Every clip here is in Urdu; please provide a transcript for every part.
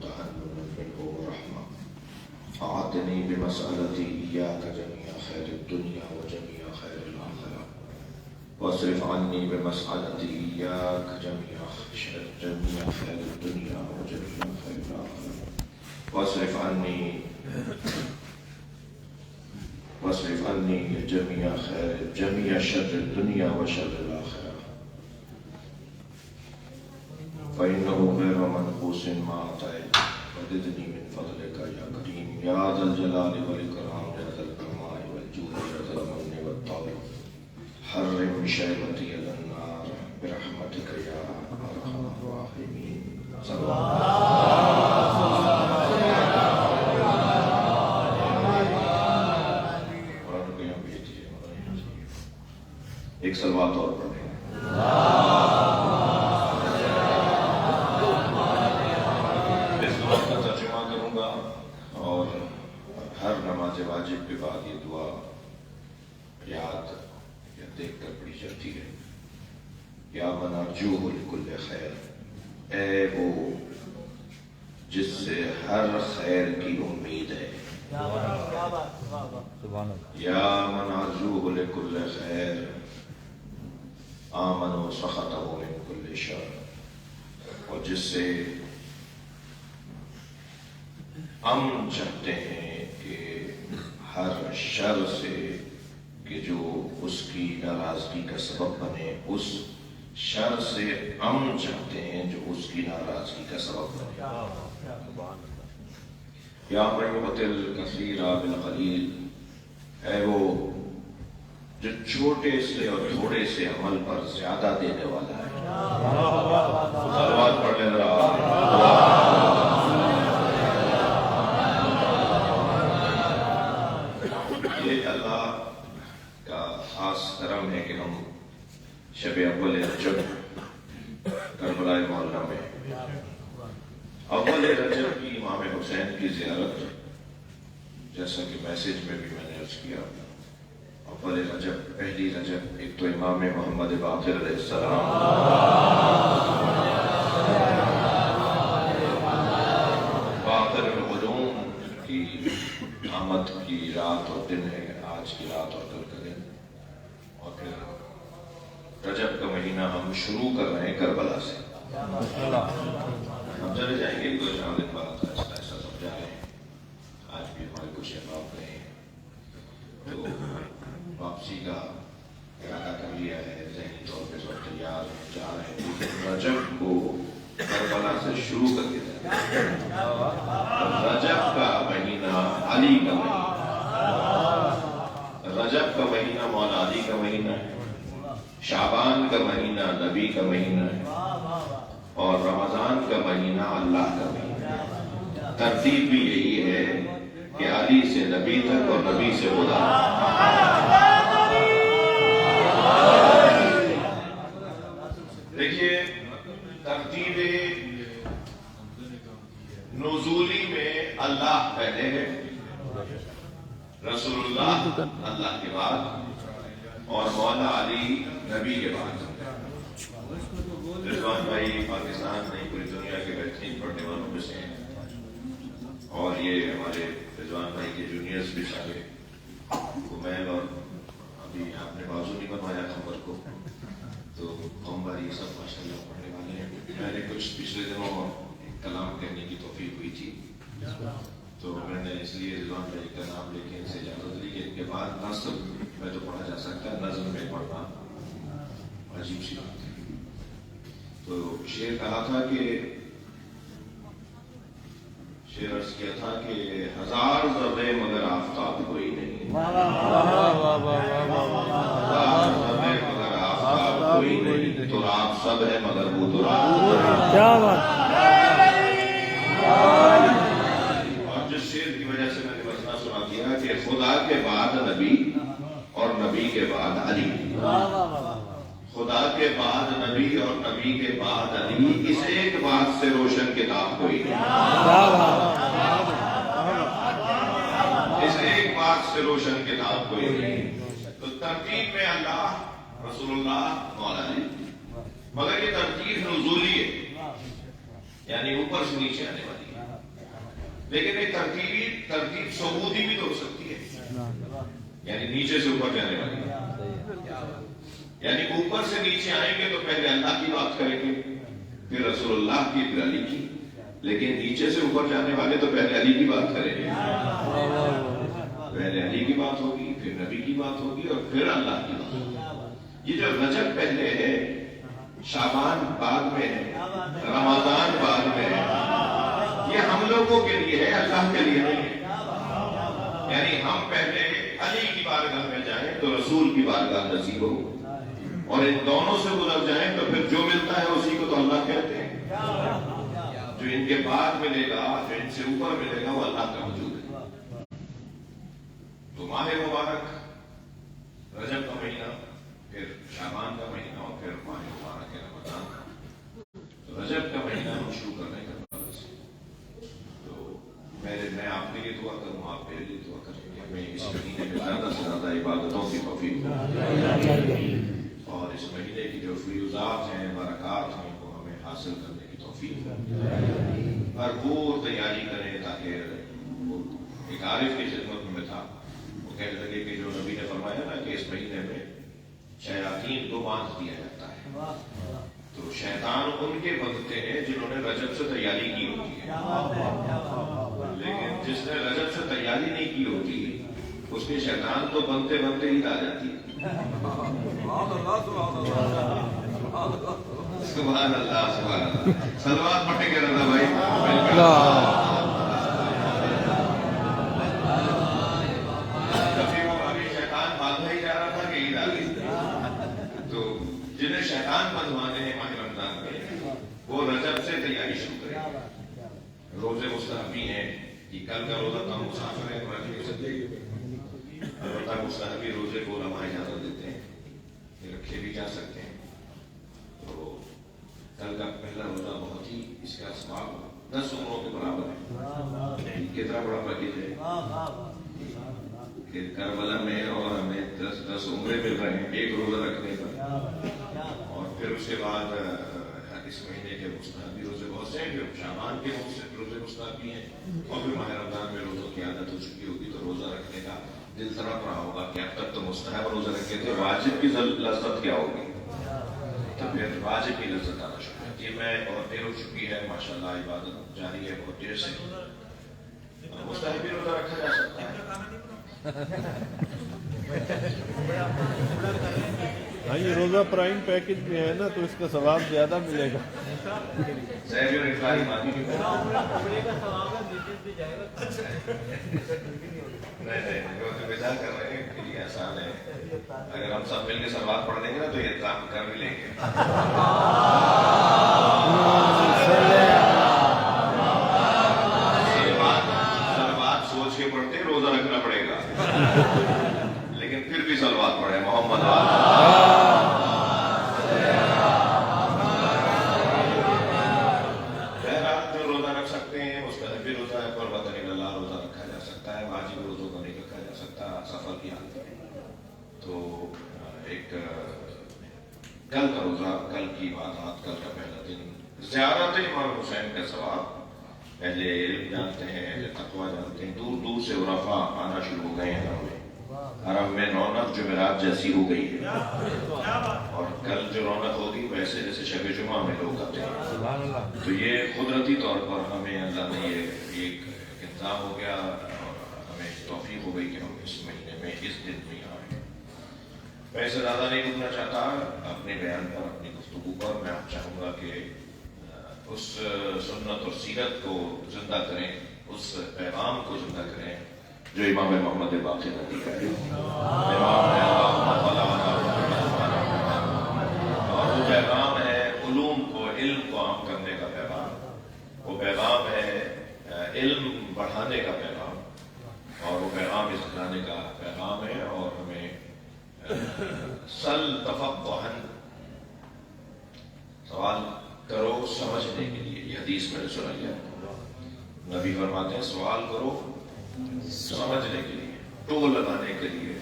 تحننا منه ورحمة أعطني بمسألتي إياك جميع خير الدنيا وجميع خير الآخرة واصرف عني بمسألتي إياك جميع خير الدنيا وجميع خير الآخرة واصرف عني جميع شر الدنيا وشر الآخرة فإنه غير منقوص ما أعطيت وزدني من فضلك يا كريم يا ذا الجلال والإكرام يا ذا الكمال والجود يا ذا المن والطول حرم شيبتي على النار برحمتك يا أرحم الراحمين صلى الله عليه وسلم. ایک صلوات اور پڑھیں. اور ہر نماز واجب کے بعد یہ دعا یاد یا دیکھ کر پڑھی جاتی ہے. یا من ارجوہ لکل خیر، اے وہ جس سے ہر خیر کی امید ہے. یا من ارجوہ لکل خیر آمن و سخطہ من کل شر، اور جس سے ہم چاہتے ہیں کہ ہر شر سے کہ جو اس کی ناراضگی کا سبب بنے، اس شر سے ہم چاہتے ہیں جو اس کی ناراضگی کا سبب بنے. یا من یؤتی الکثیر بالقلیل، اے وہ جو چھوٹے سے اور تھوڑے سے عمل پر زیادہ دینے والا ہے. صلوات پڑھ لیں ذرا. یہ اللہ کا خاص کرم ہے کہ ہم شب اول رجب کربلا معلیٰ میں اول رجب کی امام حسین کی زیارت، جیسا کہ میسج میں بھی میں نے عرض کیا، اول رجب پہلی رجب ایک تو امام محمد باقر علیہ السلام باقر العلوم کی آمد کی رات اور دن ہے، آج کی رات اور کل کا دن. اور پھر رجب کا مہینہ ہم شروع کر رہے ہیں کربلا سے. ہم چلے جائیں گے تو شامل بات ایسا سمجھا رہے ہیں. آج بھی ہمارے کچھ احباب رہے ہیں تو واپسی کا ارادہ کر لیا ہے، ذہنی طور پہ سب تیار جا رہے ہیں. رجب کو کربلا سے شروع کر کے جائیں. رجب کا مہینہ علی کا مہینہ، رجب کا مہینہ مولا علی کا مہینہ ہے، شعبان کا مہینہ نبی کا مہینہ ہے، اور رمضان کا مہینہ اللہ کا مہینہ ہے. ترتیب بھی یہی ہے کہ علی سے نبی تک اور نبی سے خدا. دیکھیے ترتیب نزولی میں اللہ پہلے ہے، رسول اللہ اللہ کے بعد، اور مولا علی نبی کے بعد. رضوان بھائی پاکستان نہیں پوری دنیا کے بہترین پڑھنے والوں میں سے ہیں، اور یہ ہمارے رضوان بھائی کے جونیئرز بھی سارے کمیل، اور ابھی آپ نے بازو نہیں بنوایا خبر کو، تو ہماری یہ سب ماشاءاللہ پڑھنے والے ہیں. میں نے کچھ پچھلے دنوں کلام کہنے کی توفیق ہوئی تھی، تو میں نے اس لیے رضوان بھائی کا نام لے کے ان سے اجازت لی کہ ان کے بعد نظم میں تو پڑھا جا سکتا ہے، نظم میں پڑھنا عجیب سی بات ہے. تو شعر کہا تھا کہ شعر عرض کیا تھا کہ ہزار ذرے مگر آفتاب کوئی نہیں، ہزار ذرے مگر آفتاب کوئی نہیں، تو آپ سب ہے مگر وہ تو کیا بات. اور جس شعر کی وجہ سے میں نے مسئلہ سنا دیا کہ خدا کے بعد نبی اور نبی کے بعد علی، خدا کے بعد نبی اور نبی کے بعد علی، اس ایک بات سے روشن کتاب کوئی نہیں، اس ایک بات سے روشن کتاب کوئی نہیں. تو ترتیب میں اللہ، رسول اللہ، مولا علی، مگر یہ ترتیب نزولی ہے، یعنی اوپر سے نیچے آنے والی ہے. لیکن ایک ترتیب صعودی بھی تو ہو سکتی ہے، یعنی نیچے سے اوپر جانے والی، یعنی اوپر سے نیچے آئیں گے تو پہلے اللہ کی بات کریں گے، پھر رسول اللہ کی، پھر علی کی، لیکن نیچے سے اوپر جانے والے تو پہلے علی کی بات کریں گے، پہلے علی کی بات ہوگی، پھر نبی کی بات ہوگی، اور پھر اللہ کی بات ہوگی۔ یہ جو رجب پہلے ہے، شعبان بعد میں ہے، رمضان بعد میں ہے، یہ ہم لوگوں کے لیے ہے، اللہ کے لیے نہیں ہے۔ یعنی ہم پہلے علی کی بارگاہ میں جائیں تو رسول کی بارگاہ نصیب ہو، اور ان دونوں سے گزر جائیں تو پھر جو ملتا ہے اسی کو تو اللہ کہتے ہیں۔ جو ان کے بعد ملے گا، جو ان سے اوپر ملے گا، وہ اللہ کا وجود ہے۔ تو ماہ مبارک، رجب کا مہینہ، پھر شعبان کا مہینہ، اور پھر ماہ مبارک ہے رمضان کا۔ تو رجب کا مہینہ ہم شروع کرنے کا بعد سے، تو میں آپ کے لیے دعا کروں، آپ میرے لیے دعا کریں کہ ہمیں اس مہینے میں زیادہ سے زیادہ عبادتوں کی توفیق ہو، اور اس مہینے کی جو فیوزات ہیں، برکات ہیں، وہ ہمیں حاصل کرنے کی توفیق ہو۔ بھرپور تیاری کریں، تاکہ وہ ایک عارف کی خدمت میں تھا، وہ کہنے لگے کہ جو نبی نے فرمایا نا کہ اس مہینے میں شیاطین کو باندھ دیا جاتا ہے، تو شیطان ان کے بندتے ہیں جنہوں نے رجب سے تیاری کی ہوتی ہے، لیکن جس نے رجب سے تیاری نہیں کی ہوتی اس کے شیطان تو بنتے بنتے ہی آ جاتی ہے۔ سبحان اللہ، سبحان اللہ، صلوات پڑھیں گے رضا بھائی۔ شیطان باندھا ہی جا رہا تھا کہ عید آ گئی، تو جنہیں شیطان بندھوانے ہیں ماہ رمضان میں، وہ رجب سے تیاری شروع کریں۔ روزے مستحبی ہیں کہ کل کا روزہ تو مسافر ہے، البتہ مستحبی روزے کو علماء اجازت دیتے ہیں کہ رکھے بھی جا سکتے ہیں۔ تو کل کا پہلا روزہ بہت ہی اس کا ثواب 10 عمروں کے برابر ہے۔ کتنا بڑا پیکیج ہے کہ کربلا میں اور ہمیں 10 عمرے مل رہے ہیں ایک روزہ رکھنے پر، اور پھر اس کے بعد اس مہینے کے مستحبی روزے بہت سے ہیں، پھر شعبان کے روزے مستحبی ہیں، اور پھر ماہ رمضان میں روزوں کی عادت ہو چکی ہوگی تو روزہ رکھنے کا دل تڑپ رہا ہوگا کہ اب تک تو مستحب روزہ رکھے تھے، واجب کی لذت کیا ہوگی، تو پھر واجب کی لذت آنا شروع ہوتی ہے۔ میں بہت دیر ہو چکی ہے، ماشاءاللہ عبادت جاری ہے بہت دیر سے، مستحبی روزہ رکھا جا سکتا ہے۔ ہاں، یہ روزہ پرائم پیکج میں ہے نا، تو اس کا ثواب زیادہ ملے گا۔ کر رہے ہیں کہ یہ آسان ہے، اگر ہم سب مل کے سلوات پڑھ دیں گے نا تو یہ کام کر بھی لیں گے۔ سلوات سوچ کے پڑھتے روزہ رکھنا پڑے گا، لیکن پھر بھی سلوات پڑھے محمد بہرحال جو روزہ رکھ سکتے ہیں اس کا بھی روزہ ہے، قربت اللہ روزہ رکھا جا سکتا ہے، واجب روزوں کو نہیں رکھا جا سکتا سفر کی حالت میں۔ تو ایک کل کا روزہ، کل کی عبادات، کل کا پہلا دن زیارت امام حسین کا ثواب، اہل علم جانتے ہیں، اہل تقویٰ جانتے ہیں، دور دور سے عرفاء آنا شروع ہو گئے ہیں حرم میں۔ حرم میں رونق جمعرات جیسی ہو گئی ہے، اور کل جو رونق ہوگی ویسے جیسے شب جمعہ میں لوگ آتے ہیں۔ تو یہ قدرتی طور پر ہمیں اللہ نے یہ ایک انتظام ہو گیا، اور ہمیں توفیق ہو گئی کہ ہم اس مہینے میں اس دن میں آئے۔ میں اسے زیادہ نہیں رکنا چاہتا اپنے بیان پر، اپنی گفتگو پر۔ میں چاہوں گا کہ اس سنت اور سیرت کو زندہ کریں، اس پیغام کو زندہ کریں جو امام محمد باقر نے دیا ہے۔ اور وہ پیغام ہے علوم کو، علم کو عام کرنے کا پیغام، وہ پیغام ہے علم بڑھانے کا پیغام، اور وہ پیغام اس سکھانے کا پیغام ہے۔ اور ہمیں سل تفقہا، سوال کرو سمجھنے کے لیے، یہ حدیث میں نے سنائی ہے، نبی فرماتے ہیں سوال کرو سمجھنے کے لیے، ٹول لگانے کے لیے،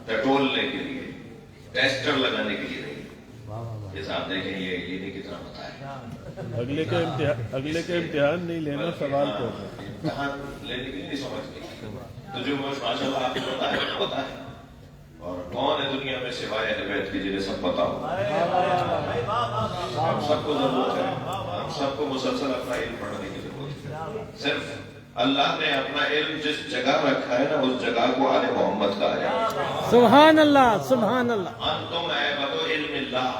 ٹٹولنے کے لیے، ٹیسٹر لگانے کے لیے نہیں۔ یہ صاحب دیکھیں یہ نہیں کتنا پتا ہے، اگلے کے امتحان نہیں لینا، سوال کرنا. امتحان لینے کے لیے نہیں سمجھتے. تو جو ماشاء اللہ آپ کو پتا ہے اور کون ہے دنیا میں سوائے اہل بیت کے جنہیں سب پتا ہو. ہم سب کو ضرورت ہے، ہم سب کو مسلسل اپنا علم پڑھنے کی ضرورت ہے. صرف اللہ نے اپنا علم جس جگہ رکھا ہے نا، اس جگہ کو آل محمد کہا ہے. سبحان اللہ سبحان اللہ. انتم اہبۃ علم اللہ،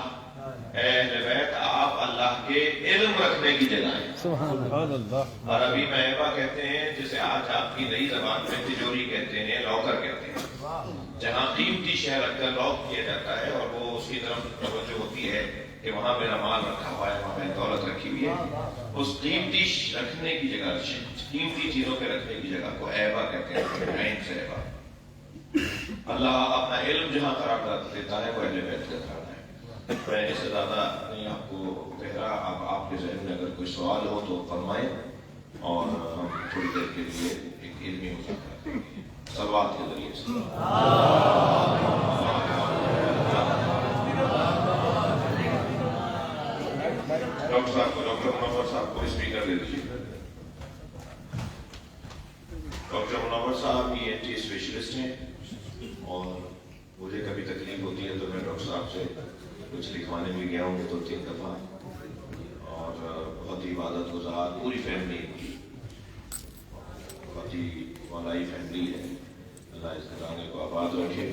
اہل بیت آپ اللہ کے علم رکھنے کی جگہ ہے. سبحان اللہ. عربی میں ایبا کہتے ہیں جسے آج آپ کی نئی زبان میں تجوری کہتے ہیں، لاکر کہتے ہیں. جہاں قیمتی شے رکھ کر لاک کیا جاتا ہے اور وہ اس کی طرف توجہ ہوتی ہے کہ وہاں میرا مال رکھا ہوا ہے، وہاں میری دولت رکھی ہوئی ہے. اس قیمتی رکھنے کی جگہ، قیمتی چیزوں کے رکھنے کی جگہ کو ایبا کہتے ہیں، عین سے ایبا. اللہ اپنا علم جہاں قرار دیتا ہے وہ اہل بیت کا قرار ہے. میں اس سے زیادہ نہیں آپ کو کہہ رہا. اب آپ کے ذہن میں اگر کوئی سوال ہو تو فرمائیں اور ہم تھوڑی دیر کے لیے ایک علمی مذاکرہ کریں گے سوال کے ذریعے سے. ڈاکٹر صاحب کو، ڈاکٹر منور صاحب کو اسپیکر دے دیجیے. ڈاکٹر منور صاحب یہ اینٹی اسپیشلسٹ ہیں اور مجھے کبھی تکلیف ہوتی ہے تو میں ڈاکٹر صاحب سے کچھ لکھوانے بھی گیا ہوں 2-3 دفعہ. اور بہت ہی عبادت گزار پوری فیملی کی، بہت ہی والائی فیملی ہے. اللہ اس گھرانے کو آباد رکھے.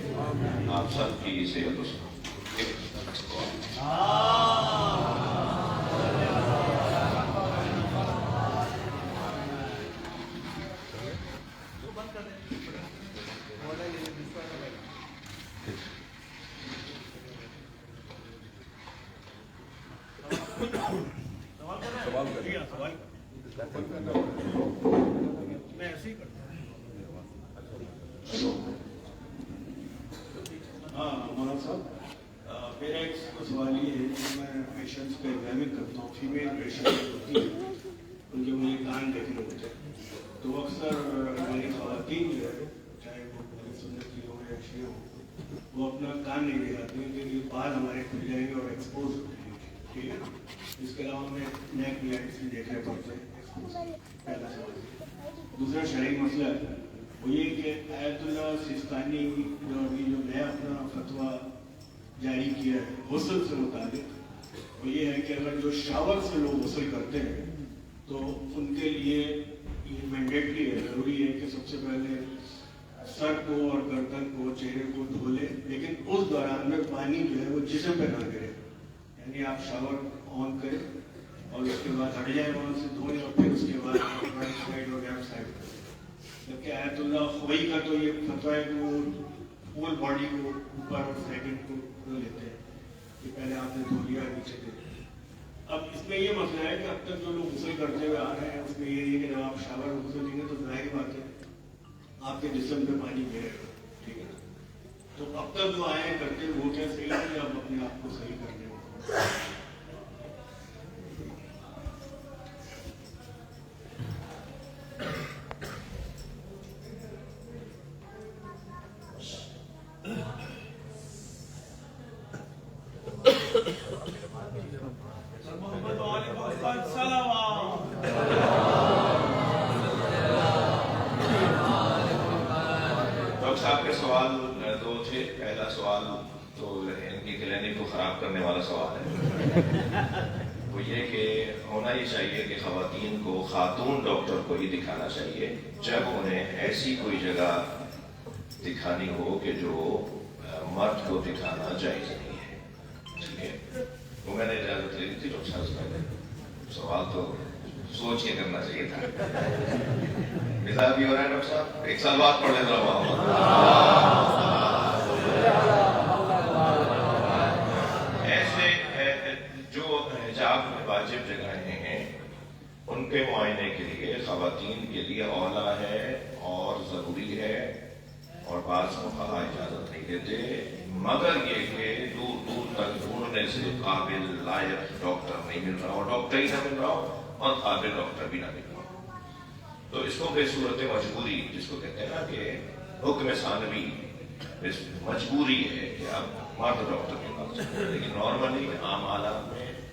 آپ سب کی صحت و مولانا صاحب، میرا ایک سوال یہ ہے کہ میں پیشنٹس کا ایگزامن کرتا ہوں. فیمیل پیشنٹ ہوتی ہیں، ان کے مجھے کان دیکھنے ہوتے ہیں تو اکثر ہماری خواتین جو ہے، چاہے وہ سنت کی ہو یا شیعہ ہو، وہ اپنا کان نہیں دکھاتی ہیں کیونکہ بال ہمارے کھل جائیں گے اور ایکسپوز ہو جائیں گے. ٹھیک ہے. اس کے علاوہ ہمیں نیک بلائٹس بھی دیکھنے پڑتے ہیں. پہلا سوال. دوسرا شرعی مسئلہ ہے وہ یہ کہ آیت اللہ سیستانی جو ابھی جو نیا اپنا فتویٰ جاری کیا ہے غسل سے متعلق، وہ یہ ہے کہ اگر جو شاور سے لوگ غسل کرتے ہیں تو ان کے لیے یہ مینڈیٹری ہے، ضروری ہے کہ سب سے پہلے سر کو اور گردن کو، چہرے کو دھو لیں، لیکن اس دوران میں پانی جو ہے وہ جسم پہ نہ گرے. یعنی آپ شاور آن کریں اور اس کے بعد ہٹ جائیں وہاں سے دھونے اور پھر اس کے بعد رائٹ سائڈ اور لیفٹ سائڈ. جبکہ آیت اللہ خوئی کا تو یہ فتویٰ ہے کہ وہ پول باڈی کو اوپر اور سیکنڈ کو دھو لیتے ہیں کہ پہلے آپ نے دھو لیا نیچے دے. اب اس میں یہ مسئلہ ہے کہ اب تک جو لوگ غسل کرتے ہوئے آ رہے ہیں اس میں یہ ہے کہ جب آپ شاور میں غسل دیں گے تو ظاہر بات ہے آپ کے جسم پہ پانی گرے گا. ٹھیک ہے. تو اب تک جو آئے کرتے وہ کیا صحیح ہے یا آپ اپنے آپ کو صحیح کرنے ہو؟ ڈاکٹر صاحب کے سوال 2 تھے. پہلا سوال تو ان کی کلینک کو خراب کرنے والا سوال ہے. وہ یہ کہ ہونا ہی چاہیے کہ خواتین کو خاتون ڈاکٹر کو ہی دکھانا چاہیے جب انہیں ایسی کوئی جگہ دکھانی ہو کہ جو مرد کو دکھانا جائز نہیں ہے. ٹھیک ہے. وہ میں نے اجازت لے لی تھی ڈاکٹر صاحب سے. سوال تو سوچ کے کرنا چاہیے تھا. مزاج بھی ہو رہا ہے ڈاکٹر صاحب. ایک سال بعد پڑھ لینا ایسے جو حجاب میں واجب جگہیں ہیں ان کے معائنے کے لیے خواتین کے لیے اولا ہے اور ضروری ہے اور بعض فقہاء اجازت نہیں دیتے مگر یہ کہ دور دور تک ڈھونڈنے سے قابل لائق ڈاکٹر نہیں مل رہا، اور ڈاکٹر ہی نہ مل رہا ہو اور قابل ڈاکٹر بھی نہ مل رہا ہو. تو اس کو بے صورت مجبوری جس کو کہتے ہیں نا کہ حکم ثانوی، مجبوری ہے کہ اب مرد ڈاکٹر کے پاس جائیں. لیکن نارملی عام حالات میں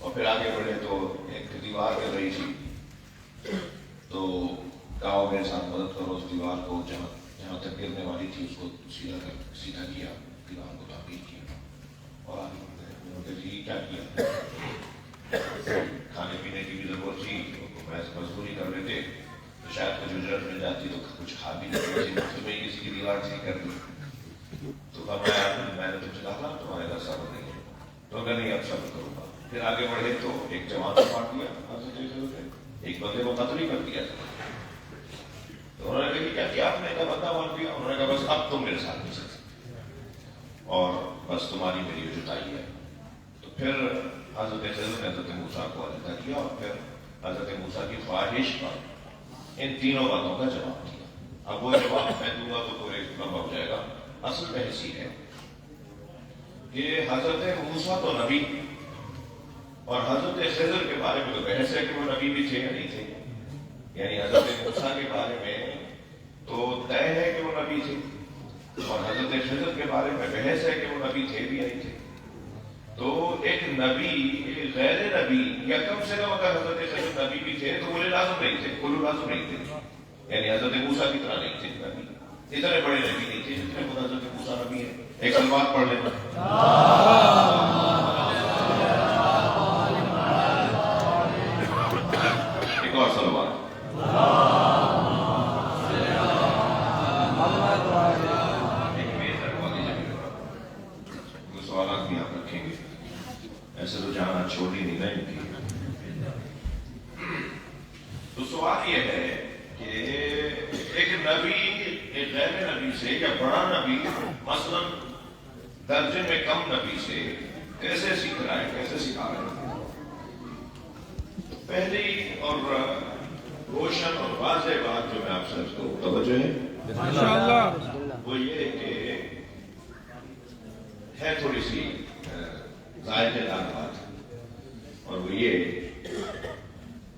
اور پھر آگے بڑھے تو ایک دیوار گر رہی تھی، تو کہا میرے ساتھ مدد کرو، اس دیوار کو جہاں تک گرنے والی تھی اس کو سیدھا کیا، دیوار کو تعمیر کیا اور آگے بڑھ گئے۔ انہوں نے جی کیا کیا؟ کھانے پینے کی بھی ضرورت تھی، مزدوری کر رہے تھے، تو شاید کچھ اجرت مل جاتی تو کچھ کھا بھی نہیں، تمہیں کسی کی دیوار ٹھیک کر دی۔ تو میں نے تم سے کہا تمہارے گھر صبر نہیں ہے، تو اگر نہیں اب صبر کروں گا۔ پھر آگے بڑھے تو ایک جوان کو مار دیا، ایک بندے کو قتل ہی کر دیا۔ تو انہوں نے کہا کیا کیا آپ نے؟ کہا بندہ مار دیا۔ انہوں نے کہا بس اب تم میرے ساتھ نہیں سکتے اور بس تمہاری میری جتائی ہے۔ تو پھر حضرت خضر نے حضرت موسیٰ کو علیحدہ کیا اور پھر حضرت موسیٰ کی خواہش پر ان تینوں باتوں کا جواب دیا۔ اب وہ جواب میں دوں گا تو پورے لمبا ہو جائے گا۔ اصل بحث یہ ہے کہ حضرت موسیٰ تو نبی اور حضرت خضر کے بارے میں تو بحث ہے کہ وہ نبی بھی تھے یا نہیں تھے، یعنی حضرت موسیٰ کے بارے میں تو طے ہے کہ وہ نبی تھے اور حضرت خضر کے بارے میں بحث ہے کہ وہ نبی تھے بھی یا نہیں تھے۔ تو ایک نبی ایک غیر نبی یا کم سے کم اگر حضرت خضر نبی بھی تھے تو وہ لازم نہیں تھے، کلو لازم نہیں تھے، یعنی حضرت موسیٰ کی طرح نہیں تھے نبی، اتنے بڑے نبی نہیں تھے جتنے خود حضرت موسیٰ نبی ہے۔ ایک سلوات پڑھ لینا۔ ایک اور سلوات۔ سوالات بھی آپ رکھیں گے، ایسے تو جانا چھوٹی نہیں ہے ان کی۔ تو سوال یہ ہے کہ ایک نبی ایک غیر نبی سے یا بڑا نبی مثلا درجے میں کم نبی سے کیسے سیکھ رہا ہے، کیسے سکھا رہا ہے؟ پہلی اور روشن اور واضح بات جو میں آپ سے توجہ ہے وہ یہ کہ ہے تھوڑی سی ذائقے دار بات، اور وہ یہ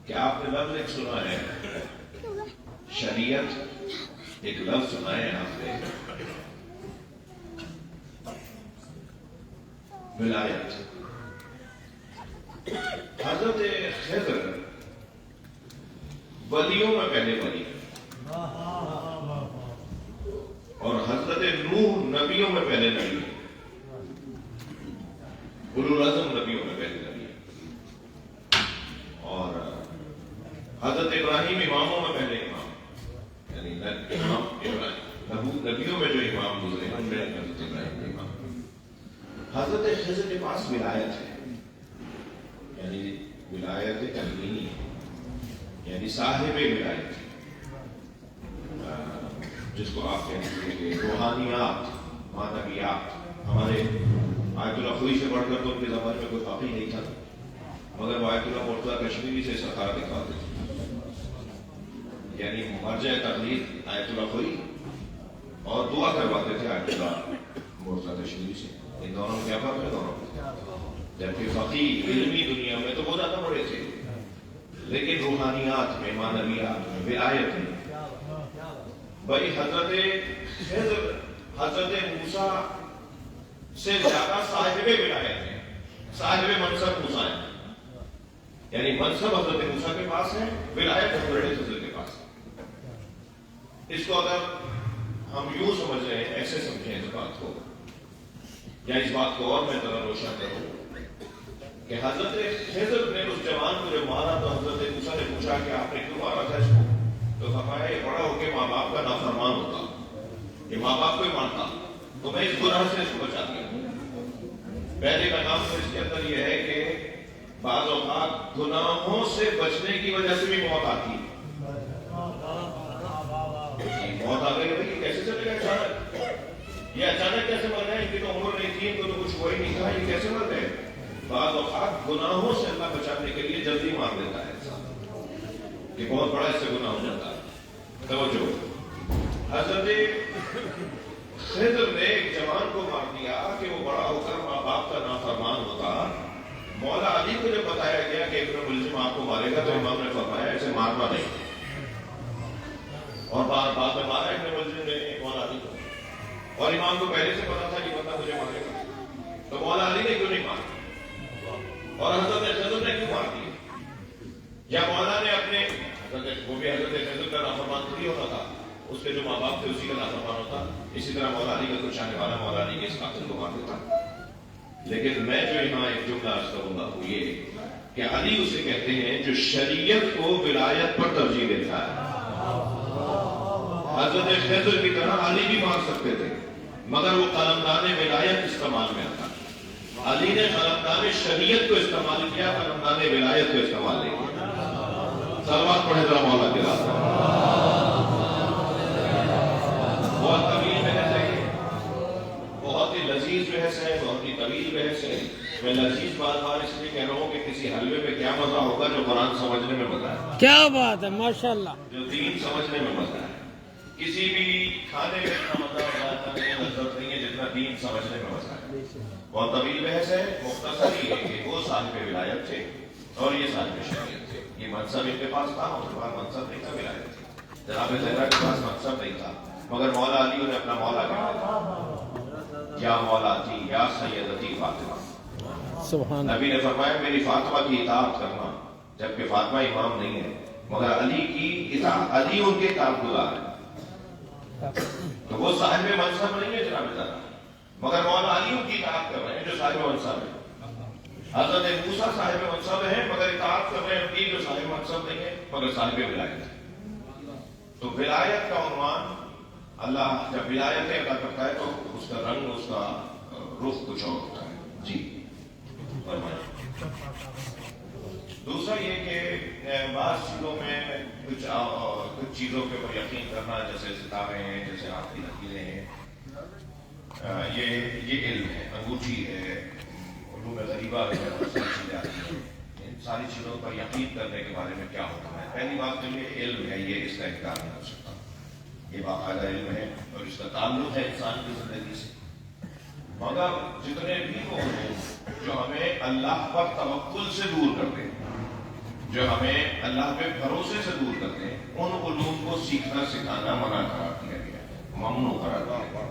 کہ آپ نے لفظ ایک سنا ہے شریعت، ایک لفظ سنا ہے آپ نے ولایت۔ حضرت خضر ولیوں میں پہلے ولی اور حضرت نوح نبیوں میں پہلے نبی، اولو العزم نبیوں میں پہلے نبی، اور حضرت ابراہیم اماموں میں پہلے امام، یعنی امام ابراہیم نبیوں میں جو امام گزرے ان میں حضرت ابراہیم امام۔ حضرت خضر کے پاس ولایت ہے، یعنی ولایت تکوینی، یعنی صاحب ولایت، جس کو آپ کہتے ہیں روحانیات، معنویات۔ ہمارے آیت اللہ خوئی سے بڑھ کر تو ان کے زمانے میں کوئی باقی نہیں تھا، مگر وہ آیت اللہ مرتضیٰ کشمیری سے سرکار دکھاتے تھے، یعنی مرجع تقلید آیت اللہ خوئی اور دعا کرواتے تھے آیت اللہ مرتضیٰ کشمیری سے۔ ان دونوں میں کیا فرق ہے؟ دونوں جبکہ فقیہ علمی دنیا میں تو وہ زیادہ بڑے تھے، لیکن روحانیات میں، معنویات میں، ولایت میں بھائی حضرت خضر حضرت موسیٰ سے زیادہ صاحب ولایت ہے، صاحب منصب موسیٰ ہے، یعنی منصب حضرت موسیٰ کے پاس ہے، ولایت حضرت خضر کے پاس ہے۔ اس کو اگر ہم یوں سمجھ رہے ہیں، ایسے سمجھیں اس بات کو، یا اس بات کو اور میں ذرا روشن کروں کہ حضرت خضر نے اس جوان کو جو مارا تو حضرت موسیٰ نے پوچھا کہ آپ نے کیوں مارا تھا اس کو؟ تو فرمایا یہ بڑا ہو کے ماں باپ کا نافرمان ہوتا، یہ ماں باپ کو ہی مانتا، تو میں اس گناہ سے اس کو بچا دیا۔ پہلے کا کام تو اس کے اندر یہ ہے کہ بعض اوقات گناہوں سے بچنے کی وجہ سے بھی موت آتی ہے۔ موت آ گئی بھائی کیسے چلے گئے اچانک، یہ اچانک کیسے مر گئے؟ ان کی تو عمر نہیں تھی، ان کو تو کچھ ہوا ہی نہیں تھا، یہ کیسے مر گئے؟ بعض اوقات گناہوں سے اللہ بچانے کے لیے جلدی مار دیتا ہے انسان، کہ بہت بڑا اس سے گناہ ہو جاتا ہے۔ توجہ، حضرت خضر نے ایک جوان کو مار دیا کہ وہ بڑا ہو کر ماں باپ کا نافرمان ہوتا۔ مولا علی کو جب بتایا گیا کہ ابن ملجم آپ کو مارے گا تو امام نے فرمایا اسے مارنا نہیں، اور بعد میں مارا ابن ملجم نے مولا علی کو، اور امام کو پہلے سے پتا تھا کہ بندہ مجھے مارے گا، تو مولا علی نے کیوں نہیں مارا؟ اور حضرت خضر یا مولا نے اپنے وہ بھی حضرت خضر کا نافرمان تھوڑی ہوتا تھا، اس کے جو ماں باپ تھے اسی کا نافرمان ہوتا. اسی طرح مولا علی کا کچھ آنے والا مولا علی کے اس قاتل کو مار دیتا. لیکن میں جو یہاں ایک جملہ عرض کروں گا وہ یہ کہ علی اسے کہتے ہیں جو شریعت کو ولایت پر ترجیح دیتا ہے. حضرت خضر کی طرح علی بھی مار سکتے تھے مگر وہ قلمدان ولایت استعمال میں آتا. علی نے قلمدان شریعت کو استعمال کیا، قلمدان ولایت کو استعمال نہیں کیا. سلوات پڑھے ذرا مولا کے راستے. بہت طویل بحث ہے، بہت ہی لذیذ بحث ہے، بہت ہی طویل بحث ہے. میں لذیذ بار بار اس لیے کہہ رہا ہوں کہ کسی حلوے میں کیا مزہ ہوگا جو قرآن سمجھنے میں مزہ ہے، کیا بات ہے، ماشاءاللہ، جو دین سمجھنے میں مزہ ہے. کسی بھی کھانے میں اتنا مزہ ہوتا ہے لذت نہیں ہے جتنا دین سمجھنے میں مزہ ہے. بہت طویل بحث ہے. مختصر ہی ہے کہ وہ صاحب ولایت تھے اور یہ صاحب شریعت تھے. یہ منصب ان کے پاس تھا، ان کے پاس منصب نہیں تھا ولایت تھی. جناب زہرا کے پاس منصب نہیں تھا مگر مولا علی نے اپنا مولا کہا تھا، یا مولا تھی یا سیدتی فاطمہ. سبحان نبی نے فرمایا میری فاطمہ کی اطاعت کرنا، جبکہ فاطمہ امام نہیں ہے مگر علی کی اطاعت، علی ان کے اطاعت گزار ہے. تو وہ صاحب منصب نہیں ہے جناب زہرا مگر مولا علی ان کی اطاعت کر رہے ہیں جو صاحب منصب ہے. حضرت موسیٰ صاحب منصب ہے مگر اطاعت کر رہے ہیں ان کی جو صاحب منصب نہیں ہے مگر صاحب ولایت ہے. تو ولایت کا عنوان اللہ جب ولایت عطا کرتا ہے تو اس کا رنگ، اس کا رخ کچھ اور ہوتا ہے. جی دوسرا یہ کہ بعض چیزوں میں کچھ چیزوں کے اوپر یقین کرنا، جیسے ستارے ہیں، جیسے آپ کی لکیریں ہیں، یہ علم ہے. انگوٹھی ہے، علوم غریبہ ہے، چیزیں آتی ہیں. ان ساری چیزوں پر یقین کرنے کے بارے میں کیا ہوتا ہے؟ پہلی بات تو یہ علم ہے، یہ اس کا انکار نہیں ہو سکتا. یہ باقاعدہ علم ہے اور اس کا تعلق ہے انسان کی زندگی سے. مگر جتنے بھی وہ لوگ جو ہمیں اللہ پر توکل سے دور کرتے ہیں، جو ہمیں اللہ پہ بھروسے سے دور کرتے ہیں، ان علوم کو سیکھنا سکھانا منع قرار دیا گیا، ممنوع قرار دیا گیا.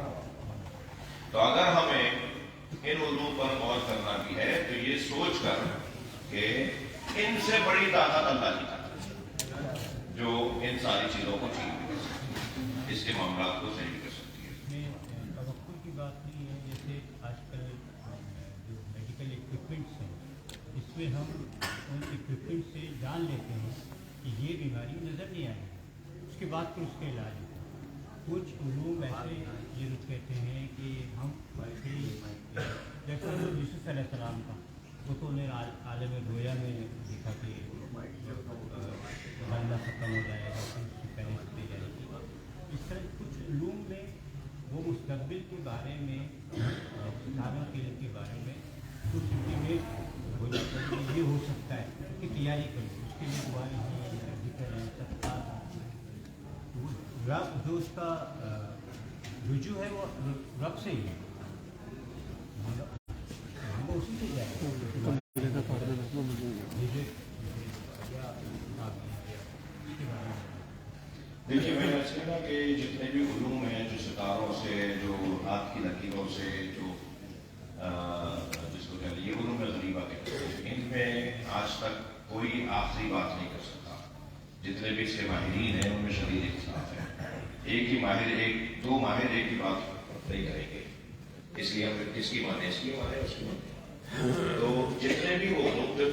تو اگر ہمیں ان علوم پر غور کرنا بھی ہے تو یہ سوچ کر کہ ان سے بڑی طاقت اللہ کی طاقت ہے جو ان ساری چیزوں کو ٹھیک بھی کر سکتی ہے، اس کے معاملات کو صحیح بھی کر سکتی ہے. توقع کی بات نہیں ہے. جیسے آج کل جو میڈیکل اکوپمنٹس ہیں اس میں ہم ان اکوپمنٹ سے جان لیتے ہیں کہ یہ بیماری نظر نہیں آئی، اس کے بعد پھر اس کا علاج ہوتا ہے. کچھ علوم ایسے یہ لوگ کہتے ہیں کہ ہم جیسے یوسف علیہ السلام کا وہ تو انہیں عالم گویا میں دیکھا کہ بندہ ختم ہو جائے گا، پھر اس کی پہلے دی جائے گی. اس طرح کچھ علوم میں وہ مستقبل کے بارے میں، ستاروں کے بارے میں کچھ انٹیمیٹ ہو جاتا ہے کہ یہ ہو سکتا ہے کہ تیاری کریں، اس کے لیے دعا نہیں ذکر ہے سکتا. رب جو اس کا رجوع ہے وہ رب سے ہی ہے، ہم اسی سے جائیں گے. دیکھیے میں نے کہا کہ جتنے بھی علوم ہیں جو ستاروں سے، جو ہاتھ کی لکیروں سے، جو جس کو کہہ لیے علوم غریبہ کہتے ہیں، ان میں آج تک کوئی آخری بات نہیں کر سکتا. جتنے بھی اس کے ماہرین ہیں ان میں شدید اختلاف ہے. ایک ہی ماہر، ایک دو ماہر ایک ہی بات نہیں کریں گے. اس لیے ہم کس کی مانے، اس کی مانے، اس کی مانے. تو جتنے بھی وہ علوم جو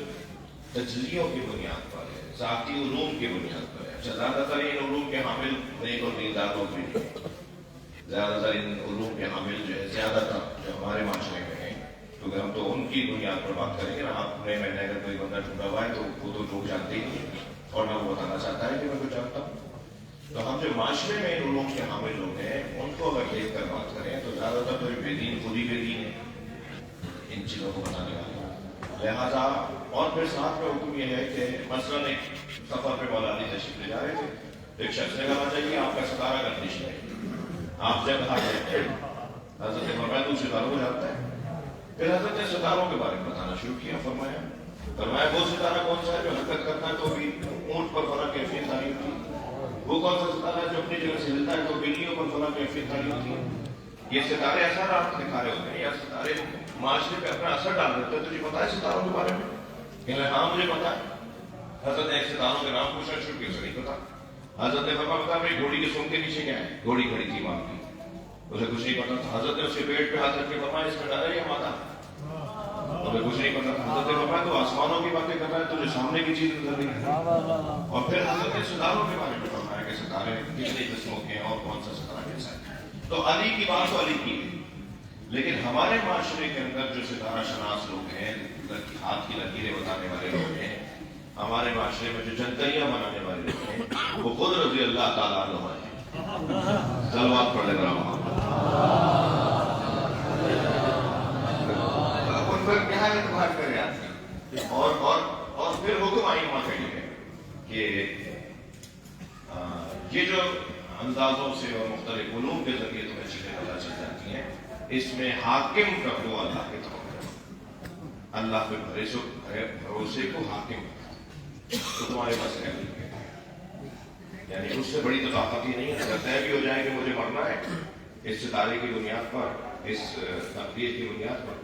تجزیوں کی بنیاد پر ہے، ذاتی علوم کی بنیاد پر ہے. اچھا زیادہ تر ان علوم کے حامل نیک اور دیندار لوگ بھی نہیں. زیادہ تر ان علوم کے حامل جو ہے زیادہ تر جو ہمارے معاشرے میں ہیں، کیونکہ ہم تو ان کی بنیاد پر بات کریں گے نا. آپ نے میں نے اگر کوئی بندہ ڈھونڈا ہوا ہے تو وہ تو لوگ جانتے ہی نہیں اور نہ وہ بتانا چاہتا ہے کہ میں کچھ جانتا ہوں. تو ہم جو معاشرے میں ان علوم کے حامل لوگ ہیں ان کو اگر دیکھ کر بات کریں تو زیادہ تر تو بے دین خود ہی بے دین ہے ان چیزوں کو بتانے والے. لہٰذا اور پھر ساتھ میں حکم یہ ہے کہ مثلاً ایک سفر پہ مولا علی تشریف لے جا رہے تھے، ایک شخص نے کہا چاہیے آپ کا ستارہ گردش ہے، آپ جب ہاتھ دیتے ہیں. حضرت فرمایا تو ستاروں کو جانتا ہے. پھر حضرت نے ستاروں کے بارے میں بتانا شروع کیا. فرمایا وہ ستارہ کون سا ہے جو حرکت کرتا ہے تو بھی اونٹ پر فلاں کیفیت تاری ہوتی ہے؟ وہ کون سا ستارہ ہے جو اپنی جگہ سے ہلتا ہے تو بلیوں پر فلاں کیفیت تاری ہوتی ہے؟ یہ ستارے اثرات دکھا رہے ہوتے ہیں یا ستارے معاشرے پہ اپنا اثر ڈال دیتے ہیں. تجھے پتا ہے ستاروں کے بارے میں؟ کہ ہاں مجھے پتا ہے. حضرت نے ستاروں کے نام پوچھنا شروع کیا، اسے نہیں پتا. حضرت نے فرمایا بتا بھائی گھوڑی کے سونگ کے نیچے کیا ہے؟ گھوڑی کھڑی تھی ماں کی، اسے کچھ نہیں پتا تھا. حضرت نے اس کے پیٹ پہ ہاتھ رکھ کے فرمایا اس میں ڈر ہے یا ماتا؟ اسے کچھ نہیں پتا تھا. حضرت نے فرمایا تو آسمانوں کی باتیں کر رہا ہے، تجھے سامنے کی چیز نظر نہیں آتی. اور پھر حضرت نے ستاروں کے بارے میں فرمایا کہ ستارے کتنی قسموں کے ہیں اور کون سا ستارہ کیسا ہے. تو علی کی بات تو علی کی ہے، لیکن ہمارے معاشرے کے اندر جو ستارہ شناس لوگ ہیں، ہاتھ کی لکیریں بتانے والے لوگ ہیں، ہمارے معاشرے میں جو جنتریاں منانے والے لوگ ہیں، وہ خود رضی اللہ تعالیٰ عنہ ہیں. صلوات پڑھ لے رہا ان پر کیا اعتبار کرے آدمی. اور پھر حکم آئی وہاں کا یہ ہے کہ یہ جو اندازوں سے اور مختلف علوم کے ذریعے تمہیں چیزیں پتہ چل جاتی ہیں، اس میں حاکم رکھو اللہ کے طور، اللہ پہ بھروسے کو حاکم تو تمہارے پاس رہ گئی. یعنی اس سے بڑی تو طاقت ہی نہیں ہے. اگر طے بھی ہو جائے کہ مجھے مرنا ہے اس ستارے کی بنیاد پر، اس تقدیر کی بنیاد پر،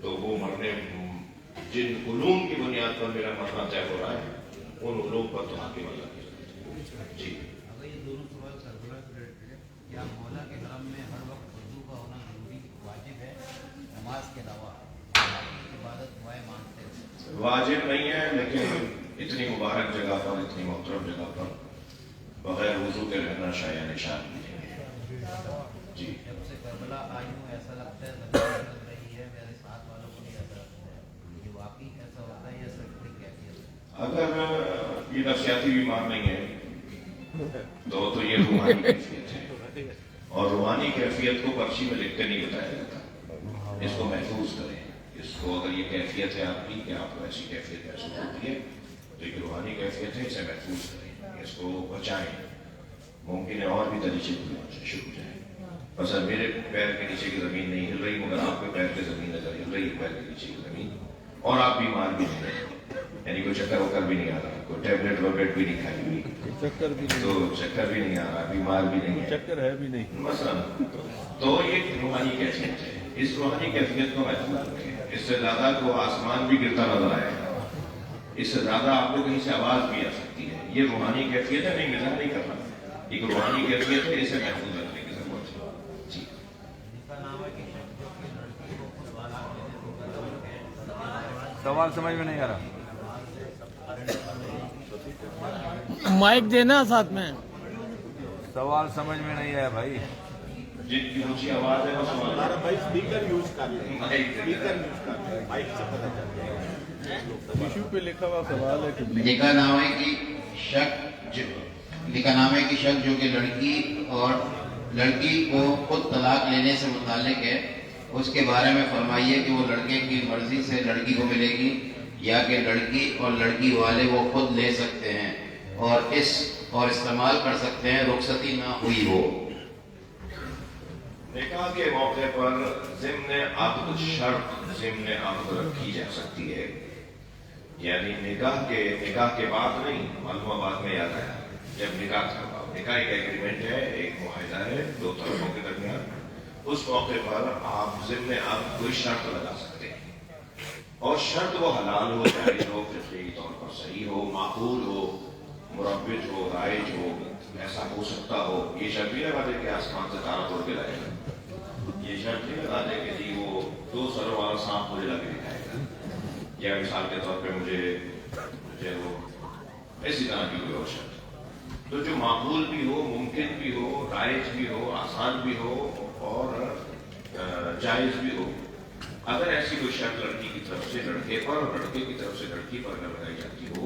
تو وہ مرنے جن علوم کی بنیاد پر میرا مرنا طے ہو رہا ہے ان علوم پر تو حاکم اللہ کی ضرورت ہے. جی یہ دونوں سوال سربراہ سے ریلیٹڈ ہے. کیا مولا کے حرم میں ہر وقت وضو کا ہونا ضروری واجب ہے نماز کے علاوہ؟ عبادت دعائیں مانگتے ہیں واجب نہیں ہے، لیکن اتنی مبارک جگہ پر، اتنی محترم جگہ پر بغیر وضو کے رہنا شایع نشان نہیں ہے. جی جب سے کربلا آئی ہوں ایسا لگتا ہے زمین بدل رہی ہے، میرے ساتھ والوں کو بھی ایسا لگتا ہے. یہ واقعی ایسا ہوتا ہے یا صرف کوئی کیفیت ہے؟ اگر یہ نفسیاتی بیمار نہیں ہے تو یہ روحانی کیفیت ہے، اور روحانی کیفیت کو پرچی میں لکھ کے نہیں بتایا جاتا. اس کو محفوظ کریں. اس کو اگر یہ کیفیت ہے آپ کی کہ آپ کو ایسی کیفیت محسوس ہوتی ہے تو ایک روحانی کیفیت ہے، اسے محفوظ کریں، اس کو بچائیں. ممکن ہے اور بھی دریچے شروع ہو جائیں. بس میرے پیر کے نیچے کی زمین نہیں ہل رہی مگر آپ کے پیر کی زمین نظر ہل رہی ہے، پیر کے نیچے کی زمین، اور آپ بیمار بھی نہیں رہے، یعنی کوئی چکر وکر بھی نہیں آ رہا، کوئی ٹیبلٹ ویبلٹ بھی نہیں کھائی ہوئی، چکر بھی نہیں، تو چکر بھی نہیں آ رہا، بیمار بھی نہیں ہے، چکر ہے بھی نہیں مثلا. تو یہ روحانی کیفیت ہے. اس روحانی کیفیت کو محفوظ رکھیں. اس سے زیادہ کو آسمان بھی گرتا نظر آئے گا، اس سے زیادہ آپ کو کہیں سے آواز بھی آ سکتی ہے. یہ روحانی کیفیت ہے، نہیں مزاح نہیں کرنا، ایک روحانی کیفیت ہے، اسے محفوظ رکھنے کی ضرورت ہے. جی سوال سمجھ میں نہیں آ رہا. مائک دینا ساتھ میں. سوال سمجھ میں نہیں آیا بھائی. جن کی اونچی آواز ہے وہ سوال بھائی اسپیکر یوز کر لیں، اسپیکر مائک سے پتہ چلتا ہے. ایشو پہ لکھا ہوا سوال ہے کہ لکھا نام ہے کہ شک جو کہ لڑکی اور لڑکی کو خود طلاق لینے سے متعلق ہے، اس کے بارے میں فرمائیے کہ وہ لڑکے کی مرضی سے لڑکی کو ملے گی یا کہ لڑکی اور لڑکی والے وہ خود لے سکتے ہیں اور استعمال کر سکتے ہیں، رخصتی نہ ہوئی ہو. نکاح کے موقع پر ضمن عقد شرط ضمن عقد رکھی جا سکتی ہے. یعنی نکاح کے بعد نہیں، معلومہ بعد میں یاد آیا جب نکاح تھا. نکاح ایک ایگریمنٹ ہے، ایک معاہدہ ہے دو طرفوں کے درمیان. اس موقع پر آپ ضمن عقد کوئی شرط لگا سکتے ہیں، اور شرط وہ حلال ہو، جائز ہو، فقہی طور پر صحیح ہو، معقول ہو، مربج ہو، رائج ہو، ایسا ہو سکتا ہو. یہ شرط بھی لگا دے کہ آسمان سے تارا توڑ کے لائے گا. یہ شرط بھی لگا دے کہ جی وہ 2 سروں والا سانپ مجھے لگے دکھائے گا، یا مثال کے طور پہ مجھے وہ اسی طرح کی کوئی اور شرط. تو جو معقول بھی ہو، ممکن بھی ہو، رائج بھی ہو، آسان بھی ہو اور جائز بھی ہو. اگر ایسی کوئی شرط لڑکی کی طرف سے لڑکے پر اور لڑکے کی طرف سے لڑکی پر اگر لگائی جاتی ہو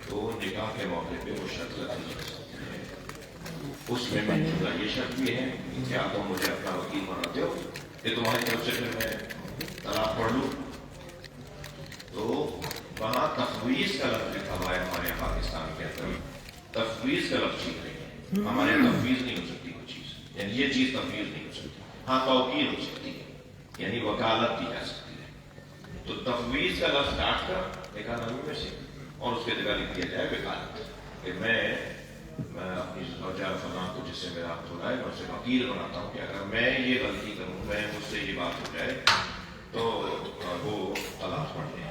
تو نکاح کے موقع پہ وہ شرط لگائی جا سکتی ہے. اس میں موجودہ یہ شرط بھی ہے کہ آپ مجھے اپنا وکیل بناتے ہو کہ تمہاری طرف سے پھر میں طلاق پڑھ لوں. تو وہاں تفویض کا لفظ لکھا ہوا ہے ہمارے یہاں پاکستان کے اندر. تفویض کا لفظ ٹھیک نہیں ہے، ہمارے یہاں تفویض نہیں ہو سکتی کوئی چیز، یعنی یہ چیز تفویض نہیں ہو سکتی. ہاں توکیل ہو سکتی ہے، یعنی وکالت دی جا سکتی ہے. تو تفویض کا لفظ کاٹ کر نکاح نامے میں سے اور اس کے جگہ لکھ دیا جائے وکالت، کہ میں اپنی زوجہ فلاں کو جس سے میرا عقد ہو رہا ہے میں اسے وکیل بناتا ہوں کہ اگر میں یہ غلطی کروں، میں مجھ سے یہ بات ہو جائے تو وہ طلاق پڑھ لیں.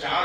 4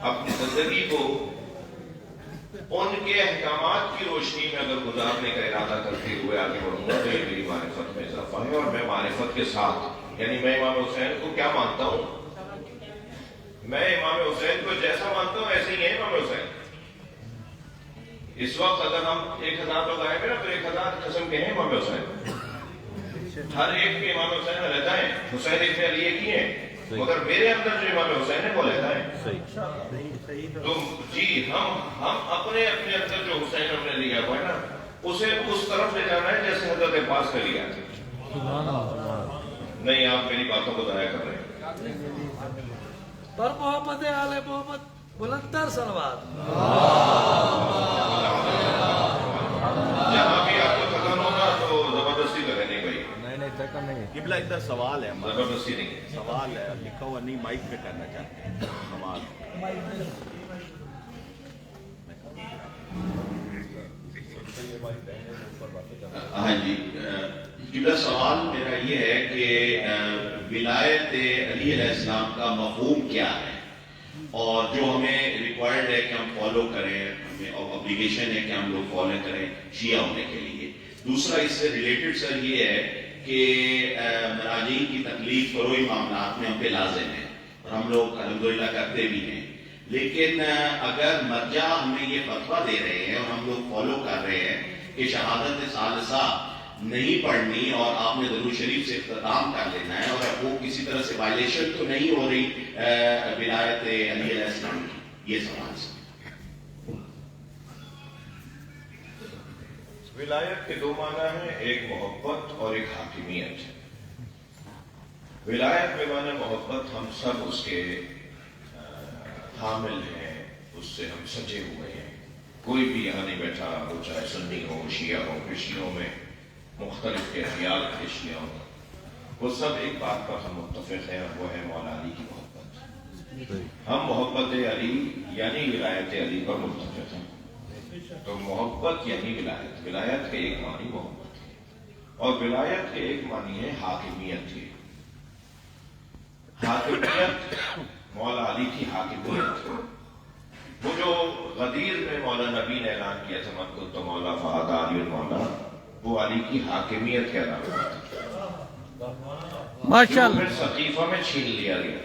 اپنی زندگی کو ان کے احکامات کی روشنی میں اگر گزارنے کا ارادہ کرتے ہوئے آگے بڑھوں گا تو یہ میری معرفت میں اضافہ ہے. اور میں معرفت کے ساتھ یعنی میں امام حسین کو کیا مانتا ہوں؟ میں امام حسین کو جیسا مانتا ہوں ایسے ہی ہے امام حسین. اس وقت اگر ہم 1000 لوگ آئے گے نا تو 1000 قسم کے ہیں امام حسین. ہر ایک کے امام حسین علیحدہ ہیں. حسین ابن علی ایک ہی ہیں مگر میرے اندر جو امام حسین ہے وہ علیحدہ ہے. تو جی ہم اپنے اندر جو حسین ہم نے لیا ہوا ہے نا اسے اس طرف لے جانا ہے جیسے حضرت عباس نے لیا. نہیں آپ میری باتوں کو ضائع کر رہے ہیں. پر محمد آل محمد بلندر صلوات. جہاں بھی آپ کو تھکن ہوگا تو زبردستی کرے نہیں بھائی. نہیں تھکن نہیں. قبلہ ادھر سوال ہے ہمارا. زبردستی نہیں. سوال ہے لکھا ہوا نہیں مائک پہ کرنا چاہتے ہیں سوال. ہاں جی قبلہ سوال میرا یہ ہے کہ ولایت علی علیہ السلام کا مفہوم کیا ہے اور جو ہمیں ریکوائرڈ ہے کہ ہم فالو کریں, ہمیں اوبلیگیشن ہے کہ ہم لوگ فالو کریں شیعہ ہونے کے لیے. دوسرا اس سے ریلیٹڈ سر یہ ہے کہ مراجعین کی تکلیف فروئی معاملات میں ہم پہ لازم ہے اور ہم لوگ الحمدللہ کرتے بھی ہیں. لیکن اگر مرجع ہمیں یہ فتویٰ دے رہے ہیں اور ہم لوگ فالو کر رہے ہیں کہ شہادت ثالثہ نہیں پڑھنی اور آپ نے درود شریف سے اختتام کر لینا ہے اور وہ کسی طرح سے وائلیشن تو نہیں ہو رہی ولایت علی علیہ السلام کی, یہ سوال ہے. ولایت کے دو معنی ہیں, ایک محبت اور ایک حاکمیت. ولایت میں معنی محبت, ہم سب اس کے حامل ہیں, اس سے ہم سجے ہوئے ہیں. کوئی بھی یہاں نہیں بیٹھا وہ چاہے سنی ہو شیعہ ہو, شیعوں میں مختلف کے خیال کے شیعہ ہوں, وہ سب ایک بات پر ہم متفق ہیں اور وہ ہے مولا علی کی محبت. ہم محبت علی یعنی ولایت علی پر متفق ہیں. تو محبت یعنی ولایت, ولایت کے ایک معنی محبت ہے اور ولایت کے ایک معنی ہے حاکمیت کی. حاکمیت مولا علی کی حاکمیت, وہ جو غدیر میں مولا نبی نے اعلان کیا تھا من کنت مولا فہذا علی المولا, وہ علی کی حاکمیت کے علاوہ ماشاءاللہ. پھر سقیفہ میں چھین لیا گیا.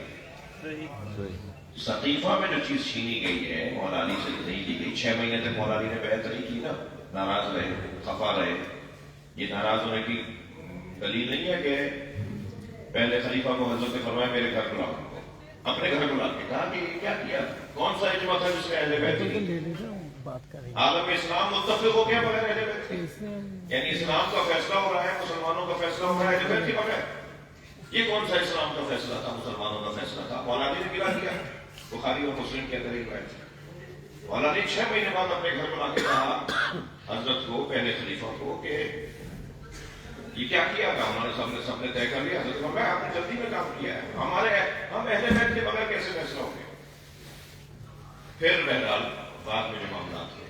سقیفہ میں جو چیز چھینی گئی ہے مولا علی سے نہیں لی گئی. 6 مہینے تک مولا علی نے بیعت نہیں کی نا, ناراض رہے, خفا رہے. یہ ناراض ہونے کی دلیل نہیں ہے کہ پہلے خلیفہ کو حضرت نے فرمایا میرے گھر بلاؤ, اپنے گھر بلا کے کہا کہ یہ کیا کیا, کون سا اجماع تھا جس میں اہل بیت نہیں. عالم اسلام متفق ہو گیا بغیر اہل بیت, یعنی اسلام کا فیصلہ ہو رہا ہے, مسلمانوں کا فیصلہ ہو رہا ہے اہل بیت کے بغیر. یہ کون سا اسلام کا فیصلہ تھا, مسلمانوں کا فیصلہ تھا. مولا علی نے گرا دیا. بخاری اور مسلم کے اندر ایک روایت, مولا علی 6 مہینے بعد اپنے گھر بلا کے کہا حضرت کو, پہلے خلیفہ کو, کہ یہ کیا کیا تھا. انہوں نے سب نے طے کر لیا. حضرت کو آپ نے جلدی میں کام کیا ہے, ہم اہل بیت کے بغیر کیسے فیصلہ ہو گیا. پھر بہرحال بعد میں جو معاملات ہوئے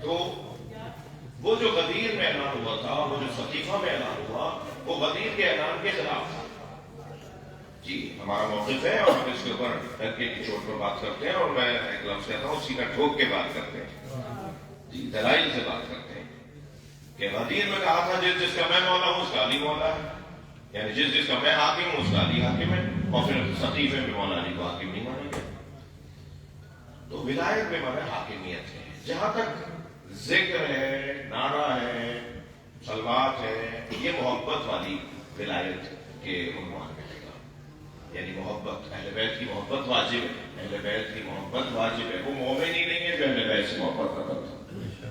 تو وہ جو غدیر میں اعلان ہوا تھا, وہ جو سقیفہ میں اعلان ہوا, وہ غدیر کے اعلان کے خلاف تھا. جی ہمارا موقف ہے اور ہم اس کے اوپر ڈنکے کی چوٹ پر بات کرتے ہیں اور میں ایک لفظ کہتا ہوں سیدھا ٹھوک کے بات کرتے ہیں, جی دلائل سے بات کرتے ہیں کہ غدیر میں کہا تھا جس جس کا میں مولا ہوں اس کا علی مولا ہے, یعنی جس جس کا میں حاکم ہوں اس کا علی حاکم ہے. اور پھر سقیفے میں مولا علی کو حاکم نہیں مانا گیا. تو ولایت میں مانا حاکمیت ہے. جہاں تک ذکر ہے, نعرہ ہے, صلوات ہے, یہ محبت والی ولایت کے عنوان میں لے گا. یعنی محبت, اہل بیت کی محبت واجب ہے, اہل بیت کی محبت واجب ہے. وہ مومن ہی نہیں ہے جو اہل بیت سے محبت نہ کرتا,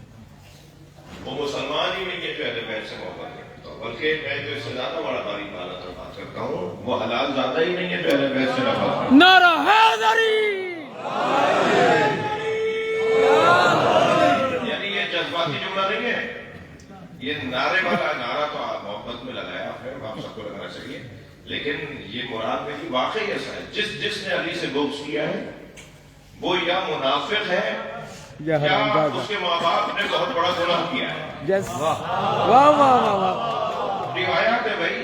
وہ مسلمان ہی نہیں ہے جو اہل بیت سے محبت نہیں کرتا, بلکہ میں جو اس سے زیادہ بڑا باریک بات کرتا ہوں, وہ حلال زیادہ ہی نہیں ہے جو اہل بیت سے نفرت کرتا. نعرہ حیدری. یعنی یہ جذباتی جملہ نہیں ہے, یہ نعرے والا نعرہ تو آپ محبت میں لگایا ہے, آپ سب کو لگانا چاہیے, لیکن یہ مراد میں ہی واقعی ایسا ہے. جس نے علی سے بغض کیا ہے وہ یا منافق ہے یا اس کے ماں باپ نے بہت بڑا گناہ کیا ہے. واہ واہ واہ. روایات ہے بھائی,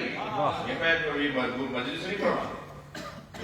یہ میں مجلس نہیں پڑھ رہا,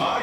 8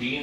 3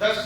10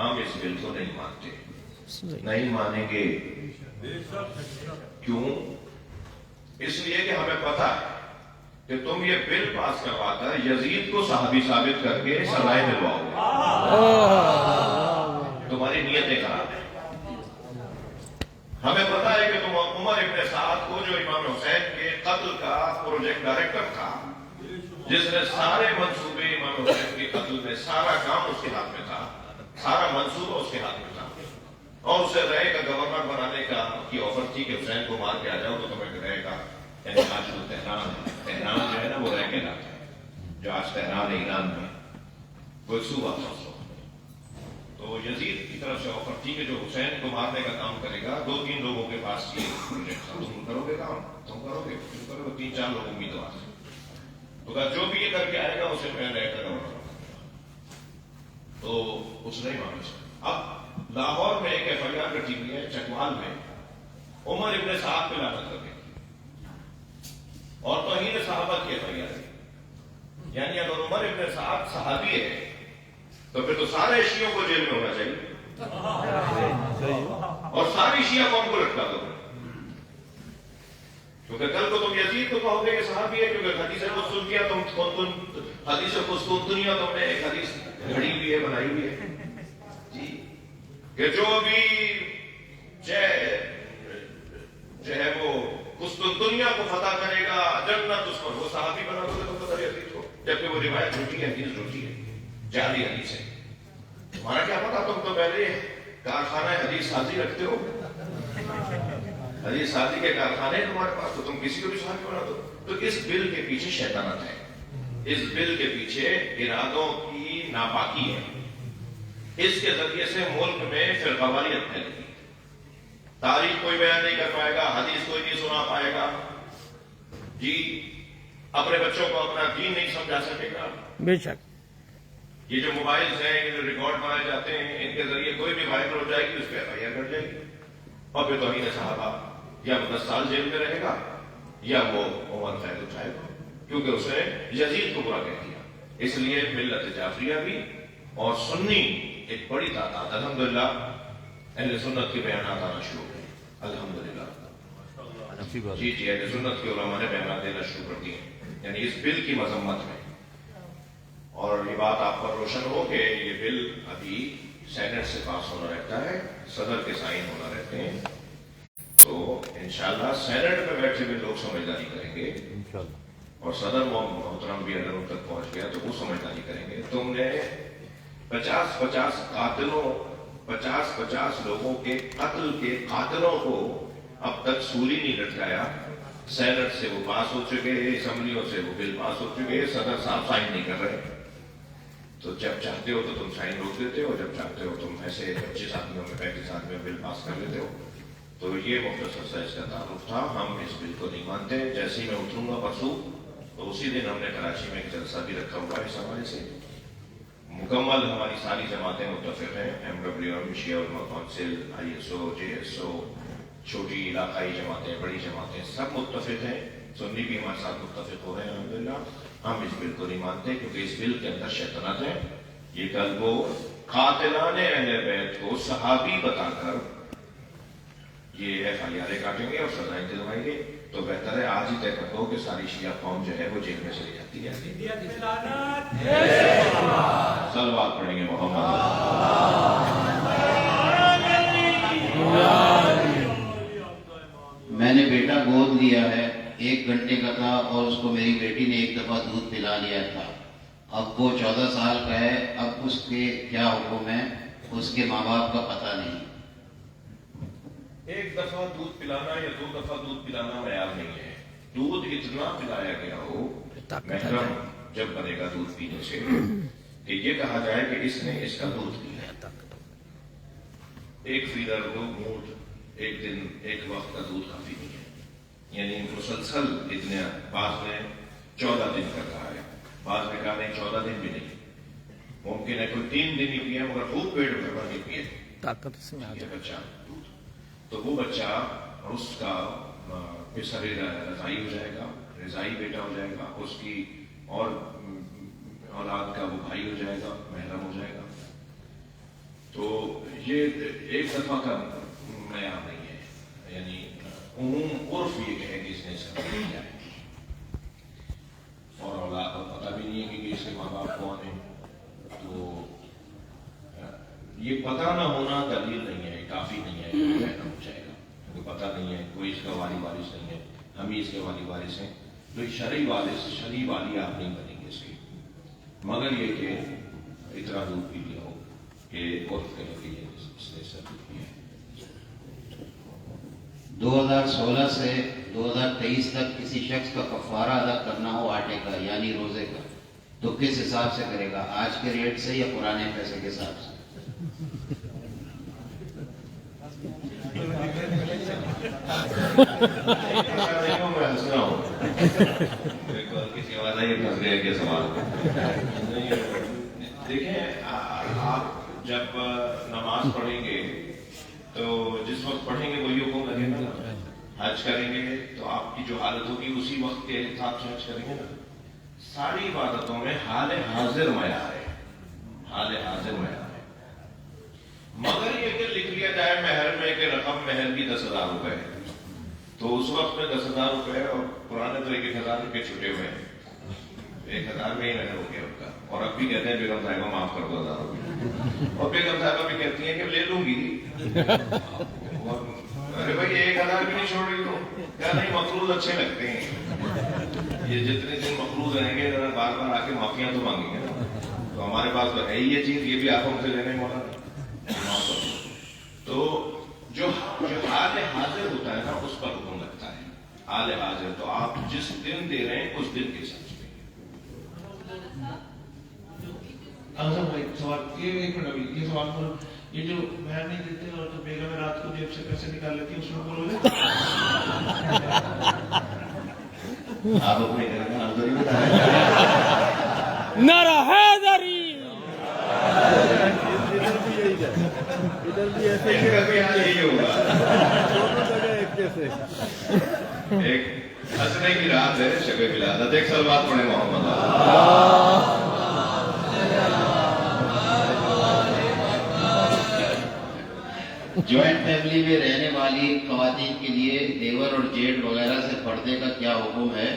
ہم اس بل کو نہیں مانتے، نہیں مانیں گے۔ کیوں؟ اس لیے کہ ہمیں پتا ہے کہ تم یہ بل پاس کروا کر یزید کو صحابی ثابت کر کے سزائیں دلواؤ گے، تمہاری نیتیں خراب ہیں۔ ہمیں پتا ہے کہ تم عمر ابن سعد کو، جو امام حسین کے قتل کا پروجیکٹ ڈائریکٹر تھا، جس نے سارے منصوبے امام حسین کے قتل میں، سارا کام اس کے ہاتھ میں تھا، سارا منصوبہ اس کے ہاتھ میں تھا، اور اسے رہے کا گورنر بنانے کا کی آفر تھی کہ حسین کو مار کے آ جاؤ تو تمہیں رہے کا، یعنی آج جو تہران ہے، تہران جو ہے نا وہ رہ کے رہا ہے، جو آج تہران ایران میں کوئی صوبہ تھا اس وقت۔ تو یزید کی طرف سے آفر تھی کہ جو حسین کو مارنے کا کام کرے گا، 2-3 لوگوں کے پاس یہ پروجیکٹ تھا، تم کرو گے کام، تم کرو گے، تم کرو گے، 3-4 لوگ امیدوار تھے، تو کہا جو بھی یہ کر کے آئے گا اسے میں رہ کر گورنر، تو اس نے مانا۔ اب لاہور میں ایک FIR کٹی ہوئی ہے چکوال میں، عمر ابن سعد پہ لعنت کر گئی اور توہین صحابہ کی FIR ہے، یعنی اگر عمر ابن سعد صحابی ہے تو پھر تو سارے شیعوں کو جیل میں ہونا چاہیے اور ساری شیعہ قوم کو لٹکا دو، کیونکہ کل کو تم یزید کو کہو گے کہ صحابی ہے، کیونکہ حدیث قسطنطنیہ حدیث قسطنطنیہ تم نے ایک حدیث گھڑی ہوئی ہے، بنائی ہوئی ہے جی، کہ جو بھی جو ہے وہ قسطنطنیہ کو فتح کرے گا جنت اس پر، وہ صحابی بنا دو گے تم کو یزید کو، جبکہ وہ روایت جھوٹی ہے، حدیث جھوٹی ہے، جعلی حدیث ہے۔ تمہارا کیا پتا، تم تو پہلے کارخانہ حدیث سازی رکھتے ہو، حدیث سازی کے کارخانے تمہارے پاس، تو تم کسی کو بھی صحابی بنا دو۔ تو اس بل کے پیچھے شیطنت ہے، اس بل کے پیچھے ارادوں کی ناپاکی ہے، اس کے ذریعے سے ملک میں فرقواریت پھیلے گی، تاریخ کوئی بیان نہیں کر پائے گا، حدیث کوئی نہیں سنا پائے گا جی، اپنے بچوں کو اپنا دین نہیں سمجھا سکے گا۔ بے شک یہ جو موبائلز ہیں، یہ جو ریکارڈ بنائے جاتے ہیں، ان کے ذریعے کوئی بھی وائرل ہو جائے گی، اس پہ FIR کر جائے گی، اور پھر توہین صحابہ یا 10 سال جیل میں رہے گا یا وہ عمر قید اٹھائے گا، کیونکہ اس نے یزید کو برا کہہ دیا۔ اس لیے ملت جعفریہ بھی اور سنی ایک بڑی تعداد الحمدللہ اہل سنت کے بیانات آنا شروع ہوئے، الحمدللہ جی جی، اہل سنت کے علماء نے بیانات دینا شروع کر دیے، یعنی اس بل کی مذمت میں۔ اور یہ بات آپ پر روشن ہو کہ یہ بل ابھی سینٹ سے پاس ہونا رہتا ہے، صدر کے سائن ہونا رہتے ہیں، تو انشاءاللہ سینٹ میں بیٹھے ہوئے لوگ سمجھداری کریں گے، اور صدر محترم بھی اگر ان تک پہنچ گیا تو وہ سمجھداری کریں گے۔ تم نے 50 قاتلوں، 50 لوگوں کے قتل کے قاتلوں کو اب تک سولی نہیں لٹکایا، سینٹ سے وہ پاس ہو چکے، اسمبلیوں سے وہ بل پاس ہو چکے، صدر صاحب سائن نہیں کر رہے، تو جب چاہتے ہو تو تم سائن روک دیتے ہو، جب چاہتے ہو تم ایسے 25 آدمیوں میں 35 آدمیوں میں بل پاس کر لیتے ہو۔ تو یہ مختصر سا اس کا تعارف تھا، ہم اس بل کو نہیں مانتے۔ جیسے ہی میں اتروں گا پرسوں تو اسی دن ہم نے کراچی میں ایک جلسہ بھی رکھا ہوا ہے اس حوالے سے، مکمل ہماری ساری جماعتیں متفق ہیں، MWM، شیعہ علماء کونسل، ISO، JSO، چھوٹی علاقائی جماعتیں، بڑی جماعتیں، سب متفق ہیں، سنی بھی ہمارے ساتھ متفق ہو رہے ہیں الحمدللہ۔ ہم اس بل کو نہیں مانتے کیونکہ اس بل کے اندر شیطنت ہے۔ یہ کل کو قاتلان اہل بیت کو صحابی بتا کر یہ FIR کاٹیں گے اور سزائیں دلوائیں گے، تو بہتر ہے آج ہی طے کر دو کہ ساری شیعہ قوم جو ہے وہ جیل میں چلی جاتی ہے۔ صلوات پڑھیں گے محمد۔ میں نے بیٹا گود لیا ہے، 1 گھنٹے کا تھا، اور اس کو میری بیٹی نے 1 دفعہ دودھ پلا لیا تھا، اب وہ 14 سال کا ہے، اب اس کے کیا حکم ہے؟ اس کے ماں باپ کا پتہ نہیں۔ 1 دفعہ دودھ پلانا یا 2 دفعہ دودھ پلانا معیار نہیں ہے، دودھ اتنا پلایا گیا ہو محرم جب بنے گا دودھ پینے سے کہ یہ کہا جائے کہ اس نے اس کا دودھ پیا۔ 1 فیڈر 2 گھونٹ ایک دن 1 وقت کا دودھ کافی نہیں ہے، یعنی مسلسل اتنے، بعض نے 14 دن کا کہا ہے، بعض نے کہا نہیں 14 دن بھی نہیں، ممکن ہے کوئی 3 دن ہی پیے مگر خوب پیٹ بھر کے پیے بچہ دودھ، تو وہ بچہ اس کا پسر رضائی ہو جائے گا، رضائی بیٹا ہو جائے گا، اس کی اور اولاد کا وہ بھائی ہو جائے گا، محرم ہو جائے گا۔ تو یہ ایک دفعہ کا معیار نہیں ہے، یعنی عموم عرف یہ کہے کہ اس نے سب کیا ہے، اور اولاد کو پتہ بھی نہیں ہے کہ اس کے ماں باپ کون ہیں. تو یہ پتہ نہ ہونا دلیل نہیں ہے، کافی نہیں ہے کہ کہنا ہو جائے گا کیونکہ پتہ نہیں ہے، کوئی اس کا والی وارث نہیں ہے، ہم ہی اس کے والی وارث ہیں. تو شرعی وارث، شرعی والی آپ نہیں بنیں گے اس کی، مگر یہ کہ اتنا دودھ پی لیا ہو کہ عرف کہے کہ یہ اس نے سب کیا ہے. 2016 سے 2023 تک کسی شخص کا کفارہ ادا کرنا ہو آٹے کا یعنی روزے کا تو کس حساب سے کرے گا؟ آج کے ریٹ سے یا پرانے پیسے کے حساب سے؟ کسی آواز آئی پھنس گئے کہ سوال دیکھیں، آپ جب نماز پڑھیں گے تو جس وقت پڑھیں گے وہی حکم لگے گا نا. حج کریں گے تو آپ کی جو حالت ہوگی اسی وقت کے حساب سے حج کریں گے نا. ساری عبادتوں میں حال حاضر معیار ہے، حال حاضر معیار ہے. مگر یہ کہ لکھ لیا جائے مہر میں کہ رقم مہر کی 10,000 روپے ہے، تو اس وقت میں 10,000 روپے اور پرانے تو 1,000 روپے چھٹے ہوئے ہیں، 1,000 میں ہی مہر ہو گیا ان کا. اور اب بھی کہتے ہیں بیگم صاحبہ معاف کر دو 1,000 روپے، اور بیگم صاحبہ بھی کہتی ہیں کہ لے لوں گی. ارے بھائی 1,000 بھی نہیں چھوڑ رہی تو کیا نہیں، مقروض اچھے لگتے ہیں. یہ جتنے دن مقروض رہیں گے ذرا بار بار آ کے معافیاں تو مانگیں گے نا. تو ہمارے پاس تو ہے ہی یہ چیز، یہ بھی آپ ہم سے لینے مولا. تو جو حال حاضر ہوتا ہے نا اس پر حکم لگتا ہے. حال حاضر تو آپ جس دن دے رہے ہیں اس دن کے ساتھ. سوال یہ ایک منٹ، ابھی یہ سوال کرو، یہ جو مہر نہیں دیتے اور جو بیگم رات کو جیب سے پیسے نکال لیتی ہے اس میں بولو گے آپ اپنے گھر کا حاضری بتائیں. نعرہ حیدری. ادھر بھی ایسے یہی ہوگا. دونوں جگہ ایک جیسے. ایک ہنسنے کی رات ہے شب ولادت. ایک سلوات پڑھیں محمد. جوائنٹ فیملی میں رہنے والی خواتین کے لیے دیور اور جیٹ وغیرہ سے پردے کا کیا حکم ہے؟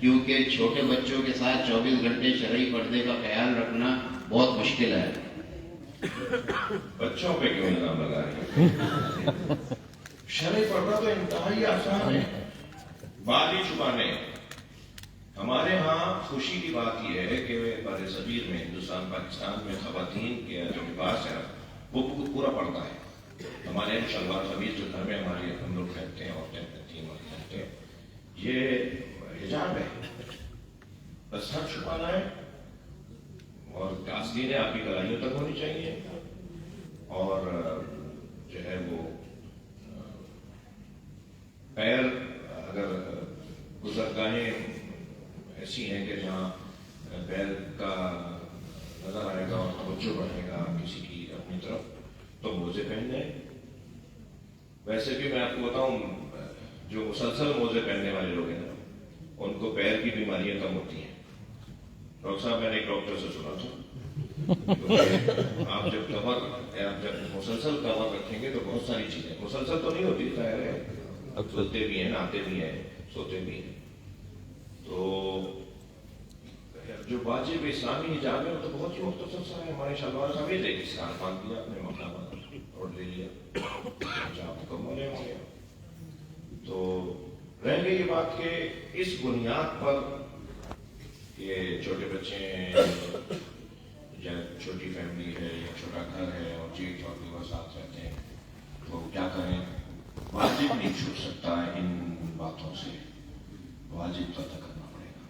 کیونکہ چھوٹے بچوں کے ساتھ 24 گھنٹے شرعی پردے کا خیال رکھنا بہت مشکل ہے. بچوں پہ کیوں الزام لگا رہے ہیں؟ شرعی پردہ تو انتہائی آسان ہے. بال ہی چھپانے. ہمارے ہاں خوشی کی بات یہ ہے کہ بر صغیر میں ہندوستان پاکستان میں خواتین کے جو لباس ہے وہ پورا پڑتا ہے. ہمارے یہاں شلوار قمیض جو گھر میں ہمارے ہم لوگ پہنتے ہیں، عورتیں پہنتی ہیں، مرد پہنتے ہیں، یہ حجاب ہے. بس سر چھپانا ہے اور آستینیں آپ کی کلائیوں تک ہونی چاہیے، اور جو ہے وہ پیر اگر گزرگاہیں ایسی ہیں کہ جہاں پیر کا نظر آئے گا اور توجہ بڑھے گا کسی کی اپنی طرف تو موزے پہننے. ویسے بھی میں آپ کو بتاؤں، جو مسلسل موزے پہننے والے لوگ ہیں نا ان کو پیر کی بیماریاں کم ہوتی ہیں. ڈاکٹر صاحب میں نے ایک ڈاکٹر سے سنا تھا آپ جب مسلسل کور رکھیں گے تو بہت ساری چیزیں مسلسل تو نہیں ہوتی، ظاہر ہے سوتے بھی ہیں، نہاتے بھی ہیں، سوتے بھی ہیں. تو جو واجب اسلامی حجاب ہے وہ تو بہت ہی مختصر سا ہے. ہمارے شلوار سمیت ایک اسلام باندھ دیا، اپنے مقامات اور لے لیا، حجاب مکمل ہو گیا. تو رہ گئی یہ بات کہ اس بنیاد پر یہ چھوٹے بچے ہیں یا چھوٹی فیملی ہے یا چھوٹا گھر ہے اور جیٹ اور دیور ساتھ رہتے ہیں تو کیا کریں. واجب نہیں چھوٹ سکتا ان باتوں سے، واجب تو ادا کرنا پڑے گا.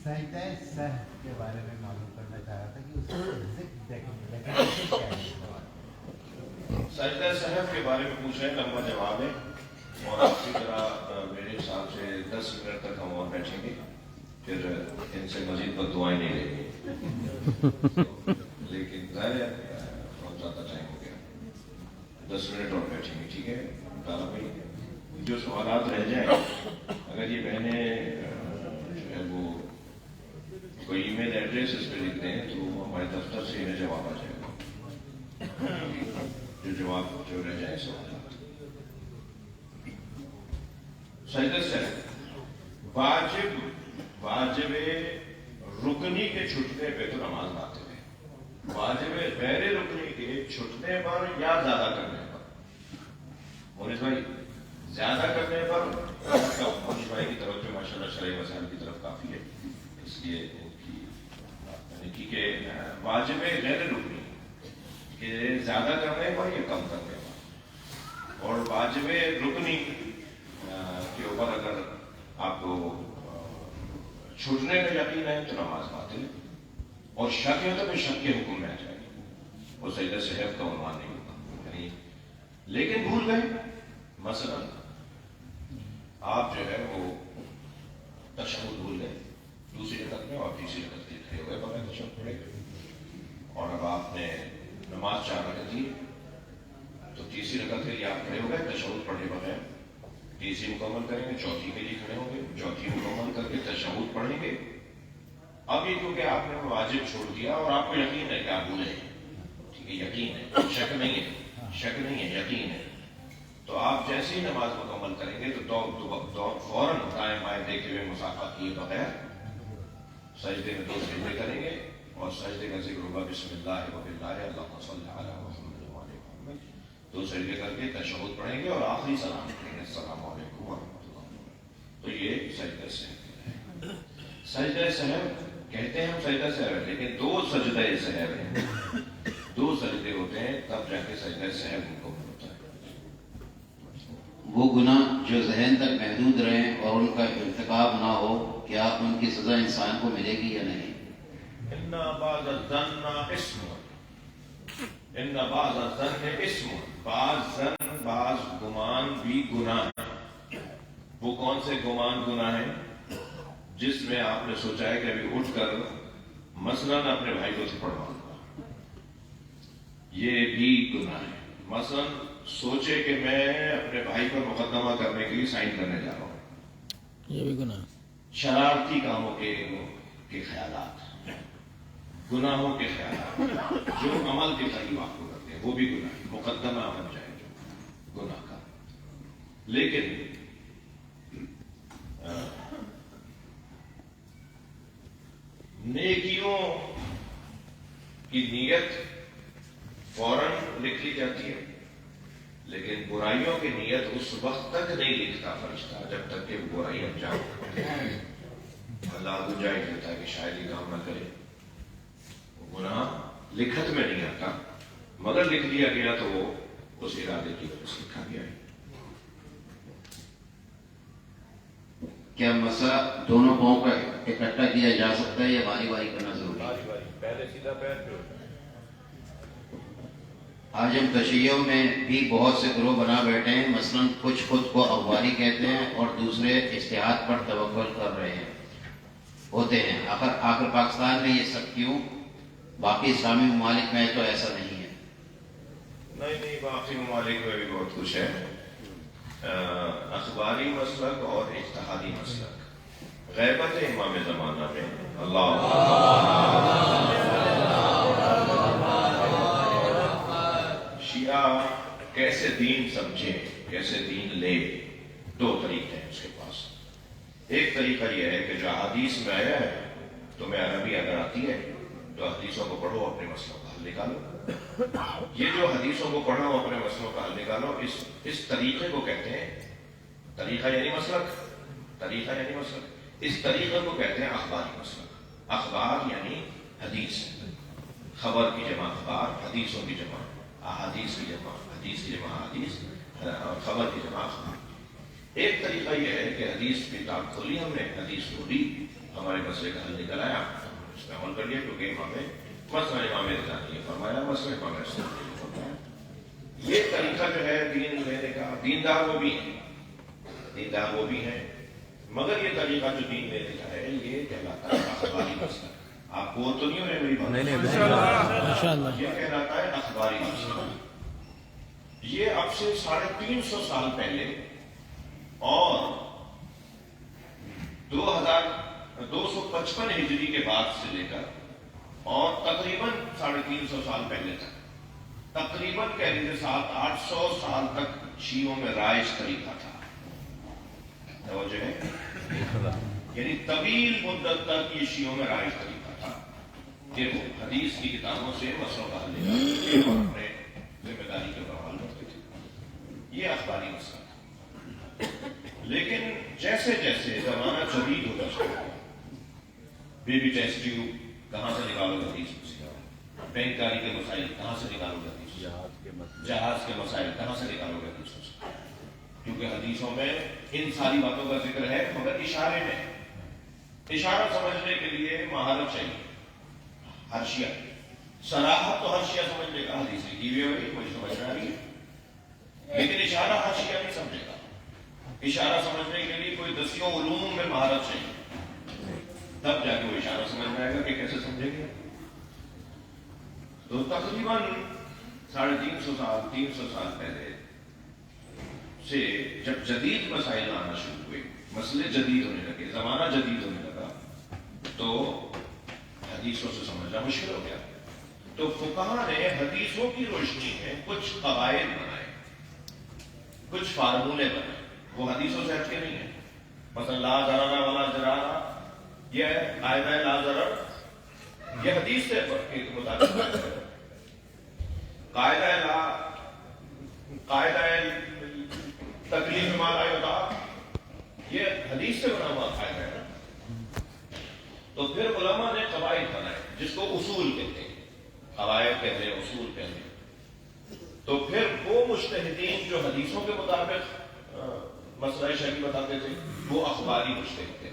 سجدہ سہو کے بارے میں معلوم کرنا چاہ رہا تھا کہ اس کو سجدہ سہو کے بارے میں پوچھ رہے ہیں، لمبا جواب ہے اور اسی طرح میرے حساب سے 10 منٹ تک ہم اور بیٹھیں گے، پھر ان سے مزید بد دعائیں نہیں لیں گے. لیکن ظاہر ہے بہت زیادہ ٹائم ہو گیا، 10 منٹ اور بیٹھیں گے. ٹھیک ہے دادا بھائی، جو سوالات رہ جائیں اگر یہ بہنیں جو ہے وہ کوئی ای میل ایڈریس ایڈریس اس پہ لکھ دیں تو ہمارے دفتر سے انہیں جواب آ جائے گا، جو جواب جو رہ جائے سوالات۔ سجدہ سہو واجب رکنی کے چھٹنے پہ تو نماز باطل ہے، واجب غیر رکنی کے چھٹنے پر یا زیادہ کرنے پر، مونس بھائی زیادہ کرنے پر مونس بھائی کی طرف جو ماشاءاللہ شرعی مسائل کی طرف کافی ہے، اس لیے ان کی یعنی کہ واجب غیر رکنی کہ زیادہ کرنے پر یا کم کرنے پر، اور واجب رکنی کے اوپر اگر آپ کو چھوٹنے کا یقین ہے تو نماز باطل ہے، اور شک ہے تو پھر شک کے حکم میں آ جائے گی، وہ سجدہ سہو کا عنوان نہیں ہوگا یعنی۔ لیکن بھول گئے، مثلا آپ جو ہے وہ تشہد بھول گئے دوسری رکعت میں، اور تیسری رکعت کے کھڑے ہوئے بغیر تشہد پڑھے گئے، اور اب آپ نے نماز 4 رکعت کی تو تیسری رکعت کے لیے آپ کھڑے ہو گئے تشہد پڑھے بغیر، تیسری مکمل کریں گے، چوتھی کے لیے کھڑے ہوں گے، چوتھی مکمل کر کے تشہد پڑھیں گے۔ اب یہ کیونکہ آپ نے واجب چھوڑ دیا اور آپ کو یقین ہے کہ آپ بھولے، ٹھیک ہے، یقین ہے، شک نہیں ہے، شک نہیں ہے، یقین ہے، تو آپ جیسے ہی نماز مکمل کریں گے تو فوراً دائیں بائیں دیکھتے ہوئے مسافہ کیے بغیر سجدے میں 2 سجدے کریں گے، اور سجدے کا ذکر ہوگا بسم اللہ وباللہ اللہم صلی علی محمد وعلی محمد، 2 سجدے کر کے تشہد پڑھیں گے اور آخری سلام پڑھیں گے السلام علیکم ورحمۃ اللہ۔ تو یہ سجدہ سہو ہے۔ سجدہ سہو کہتے ہیں ہم سجدہ سہو ہے، لیکن 2 سجدہ سہو ہیں، 2 سجدے ہوتے ہیں تب جا کے سجدہ سہو مکمل ہوتا ہے۔ وہ گناہ جو ذہن تک محدود رہیں اور ان کا ارتکاب نہ ہو، کیا ان کی سزا انسان کو ملے گی یا نہیں؟ ان بعض الظن اسم، ان بعض الظن اسم، بعض ظن بعض گمان بھی گناہ ہے۔ وہ کون سے گمان گناہ ہیں؟ جس میں آپ نے سوچا ہے کہ ابھی اٹھ کر مثلاً اپنے بھائی کو پڑھواؤں گا، یہ بھی گناہ ہے۔ مثلاً سوچے کہ میں اپنے بھائی پر مقدمہ کرنے کے لیے سائن کرنے جا رہا ہوں، یہ بھی گناہ، شرارتی کاموں کے خیالات، گناہوں کے خیالات جو عمل کے قریب آپ کو کرتے ہیں وہ بھی گناہ ہے، مقدمہ بن جائے جو گناہ کا۔ لیکن نیکیوں کی نیت فوراً لکھ لی جاتی ہے، لیکن برائیوں کی نیت اس وقت تک نہیں لکھتا فرشتہ جب تک کہ وہ برائی انجام ہوتی ہے۔ اللہ گنجائش دیتا ہے کہ شاید یہ کام نہ کرے، وہ گناہ لکھت میں نہیں آتا، مگر لکھ دیا گیا تو وہ اس ارادے کی وجہ سے لکھا گیا ہے۔ کیا مسا دونوں پاؤں کا اکٹھا کیا جا سکتا ہے یا باری باری کرنا ضروری ہے؟ پہلے سیدھا پیر پہ۔ آج ہم تشیعوں میں بھی بہت سے گروہ بنا بیٹھے ہیں، مثلا کچھ خود کو اخباری کہتے ہیں اور دوسرے اجتہاد پر توکل کر رہے ہیں ہوتے ہیں۔ آخر پاکستان میں یہ سب کیوں؟ باقی اسلامی ممالک میں تو ایسا نہیں ہے۔ نہیں، باقی ممالک میں بھی بہت کچھ ہے، اخباری مسلک اور اجتہادی مسلک۔ غیبت امام زمانہ میں اللہ شیعہ کیسے دین سمجھے، کیسے دین لے، 2 طریقے ہیں اس کے پاس۔ ایک طریقہ یہ ہے کہ جو حدیث میں آیا ہے، تمہیں عربی اگر آتی ہے تو حدیثوں کو پڑھو، اپنے مسئلوں کا حل نکالو۔ یہ جو حدیثوں کو پڑھو اپنے مسئلوں کا حل نکالو، اس طریقے کو کہتے ہیں، طریقہ یعنی مسلک، طریقہ یعنی مسلک، اس طریقے کو کہتے ہیں اخباری مسلک۔ اخبار یعنی حدیث، خبر کی جمع اخبار، حدیثوں کی جمع احادیث کی جمع، حدیث کی جمع احادیث، اور خبر کی جمع اخبار۔ ایک طریقہ یہ ہے کہ حدیث کی کتاب کھولی، ہم نے حدیث کھولی، ہمارے مسئلے کا حل نکل آیا، اس میں عمل کر لیا، کیونکہ مسئلہ امام رضوی نے فرمایا، مسئلہ امام رضوی نے فرمایا۔ یہ طریقہ جو ہے دین لینے کا، دیندار وہ بھی ہیں، دیندار وہ بھی ہیں، مگر یہ طریقہ جو دین لینے کا ہے یہ کہلاتا ہے اخباری مسئلہ۔ آپ کو تو نہیں ہو رہے میری بات؟ نہیں، یہ کہلاتا ہے اخباری مسئلہ۔ یہ اب سے 350 سال پہلے اور 2255 ہجری کے بعد سے لے کر اور تقریباً 350 سال پہلے تک، تقریباً کہہ لیجیے 700-800 سال تک شیعوں میں رائج طریقہ تھا. توجہ ہے، یعنی طویل مدت تک یہ شیعوں میں رائج طریقہ تھا کہ وہ حدیث کی کتابوں سے مسئلوں کا حل نکالتے اور اپنے ذمہ داری کے بحال کرتے تھے. یہ اخباری مسئلہ تھا. لیکن جیسے جیسے زمانہ جدید ہوتا چلا، بیبی ٹیسٹ ٹیوب کہاں سے نکالو حدیث، بینک کاری کے مسائل کہاں سے نکالو حدیث، جہاز کے مسائل کہاں سے نکالو حدیث، کیونکہ حدیثوں میں ان ساری باتوں کا ذکر ہے مگر اشارے میں. اشارہ سمجھنے کے لیے مہارت چاہیے. ہر شیعہ صراحت تو ہر شیعہ سمجھ لے گا، حدیث لکھی ہوئی ہوگی مجھے سمجھ میں آ رہی ہے، لیکن اشارہ ہر شیعہ نہیں سمجھے گا. اشارہ سمجھنے کے لیے کوئی 10 علوم میں مہارت چاہیے، تب جا کے وہ اشارہ سمجھ میں آئے گا کہ کیسے سمجھیں گے. تو تقریباً 350 سال پہلے سے جب جدید مسائل آنا شروع ہوئے، مسئلے جدید ہونے لگے، زمانہ جدید ہونے لگا، تو حدیثوں سے سمجھنا مشکل ہو گیا. تو فقہا نے حدیثوں کی روشنی میں کچھ قواعد بنائے، کچھ فارمولے بنائے. وہ حدیثوں سے ہٹ کے نہیں ہے. مثلا لا ضرر ولا ضرار، یہ قاعدہ لا ضرر یہ حدیث سے مطابق قاعدہ تکلیف ما لا یطاق یہ حدیث سے بنا ہوا قاعدہ ہے. تو پھر علماء نے قواعد بنائے جس کو اصول کہتے ہیں، قواعد کہتے ہیں، اصول کہتے ہیں. تو پھر وہ مجتہدین جو حدیثوں کے مطابق مسئلہ شرعی بتاتے تھے وہ اخباری مجتہد تھے،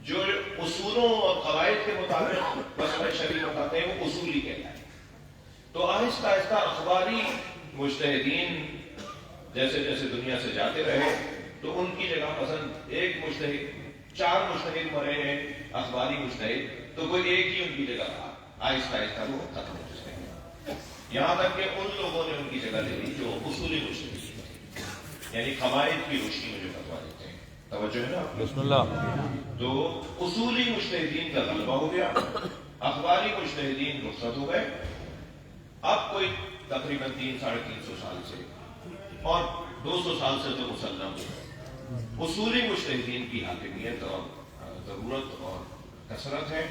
جو اصولوں اور قواعد کے مطابق مسئلہ شرعی بتاتے ہیں وہ اصولی کہتے ہیں. تو آہستہ آہستہ اخباری مجتہدین جیسے جیسے دنیا سے جاتے رہے تو ان کی جگہ پسند ایک مجتہد، 4 مجتہد مرے ہیں اخباری مجتہد، تو کوئی ایک ہی ان کی جگہ تھا. آہستہ آہستہ وہ ختم ہو جاتے ہیں، یہاں تک کہ ان لوگوں نے ان کی جگہ لے لی جو اصولی مجتہد یعنی قواعد کی روشنی میں جو فتوا دیتے ہیں. توجہ ہے نا بسم اللہ. تو اصولی مجتہدین کا غلبہ ہو گیا، اخباری مجتہدین رخصت ہو گئے. اب کوئی تقریباً 300-350 سال سے اور 200 سال سے تو مسلم اصولی مجتہدین کی حاکمیت اور ضرورت اور کثرت ہے.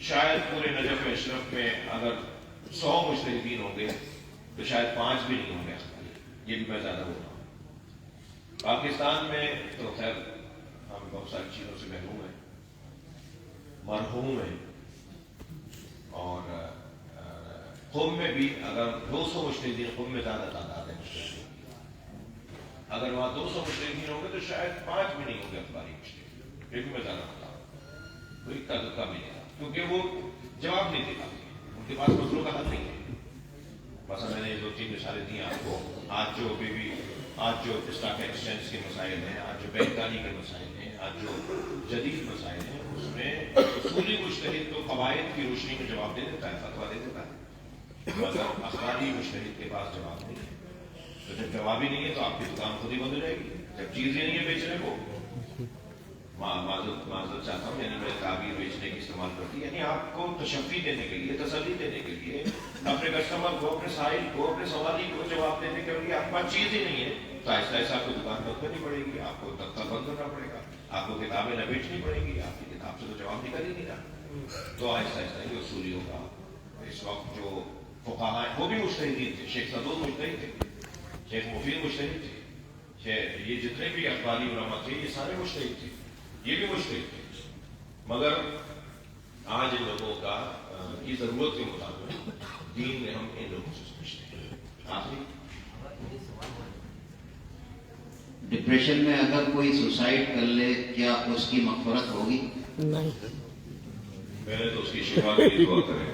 شاید پورے نجف اشرف میں اگر 100 مجتہدین ہوں گے تو شاید 5 بھی نہیں ہوں گے اخباری. یہ بھی میں زیادہ بول رہا ہوں. پاکستان میں تو خیر ہم بہت ساری چیزوں سے محروم ہیں، مرحوم ہیں. اور قوم میں بھی اگر 200 مجتہدین، قوم میں زیادہ تعداد ہے مجتہدین، اگر وہاں 200 مجتہدین ہوں گے تو شاید 5 بھی نہیں ہوں گے اخباری مجتہدین. لیکن میں زیادہ بتا رہا ہوں، کوئی کا بھی نہیں تھا کیونکہ وہ جواب نہیں دے پاتے، ان کے پاس مسئلوں کا حل نہیں ہے. مثلا میں نے 2-3 مثالیں دی آپ کو. آج جو اسٹاک ایکسچینج کے مسائل ہیں، آج جو بینکاری کے مسائل ہیں، آج جو جدید مسائل ہیں، اس میں اصولی مجتہد تو قواعد کی روشنی میں جواب دے دیتا ہے، فتوا دے دیتا ہے، مگر اخباری مجتہد کے پاس جواب نہیں ہے. تو جب جواب ہی نہیں ہے تو آپ کی دکان خود ہی بند ہو جائے گی. جب چیز ہی نہیں ہے بیچنے کو، معذرت چاہتا ہوں، یعنی میں تعبیر بیچنے کی استعمال کرتی، یعنی آپ کو تشفی دینے کے لیے، تسلی دینے کے لیے، اپنے کسٹمر کو، اپنے سائل کو، اپنے سوالی کو جواب دینے کے لیے آپ کے پاس چیز ہی نہیں ہے تو آہستہ آہستہ آپ کو دکان بند کرنی پڑے گی، آپ کو دفتر بند کرنا پڑے گا، آپ کو کتابیں نہ بیچنی پڑے گی. آپ کی کتاب سے تو جواب نکل ہی نہیں رہا. تو آہستہ آہستہ یہ اصولی ہوگا. اس وقت جو فقہاء ہیں وہ بھی مجتہدین تھے. شیخ صدوق مجتہد تھے، شیخ مفید مجتہد تھے، یہ جتنے بھی اخباری علماء تھے یہ سارے مجتہد تھے، یہ بھی مجتہد تھے. مگر آج ان لوگوں کی ضرورت کے مطابق دین میں ہم ان لوگوں سے سمجھتے ہیں. آخری ڈپریشن میں اگر کوئی سوسائڈ کر لے کیا اس کی مغفرت ہوگی؟ میں نے تو اس کی شفا کے لیے دعا کرے.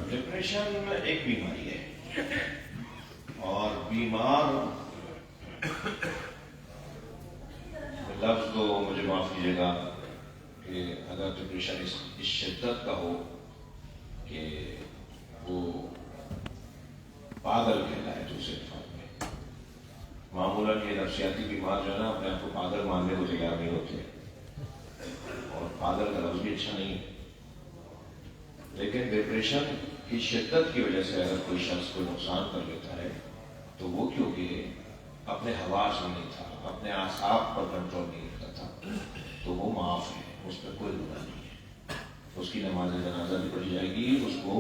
ڈپریشن ایک بیماری ہے اور بیمار، لفظ تو مجھے معاف کیجیے گا کہ اگر ڈپریشن اس شدت کا ہو کہ وہ پاگل کہلائے تو اسے معمولاً یہ نفسیاتی بیمار جو ہے نا اپنے آپ کو پاگل ماننے کو تیار نہیں ہوتے، اور پاگل کا لفظ بھی اچھا نہیں ہے. لیکن ڈپریشن کی شدت کی وجہ سے اگر کوئی شخص کو نقصان کر لیتا ہے تو وہ کیونکہ اپنے حواس میں نہیں تھا، اپنے اعصاب پر کنٹرول نہیں کرتا تھا، تو وہ معاف ہے، اس پہ کوئی گناہ نہیں ہے. اس کی نماز جنازہ بھی پڑھی جائے گی، اس کو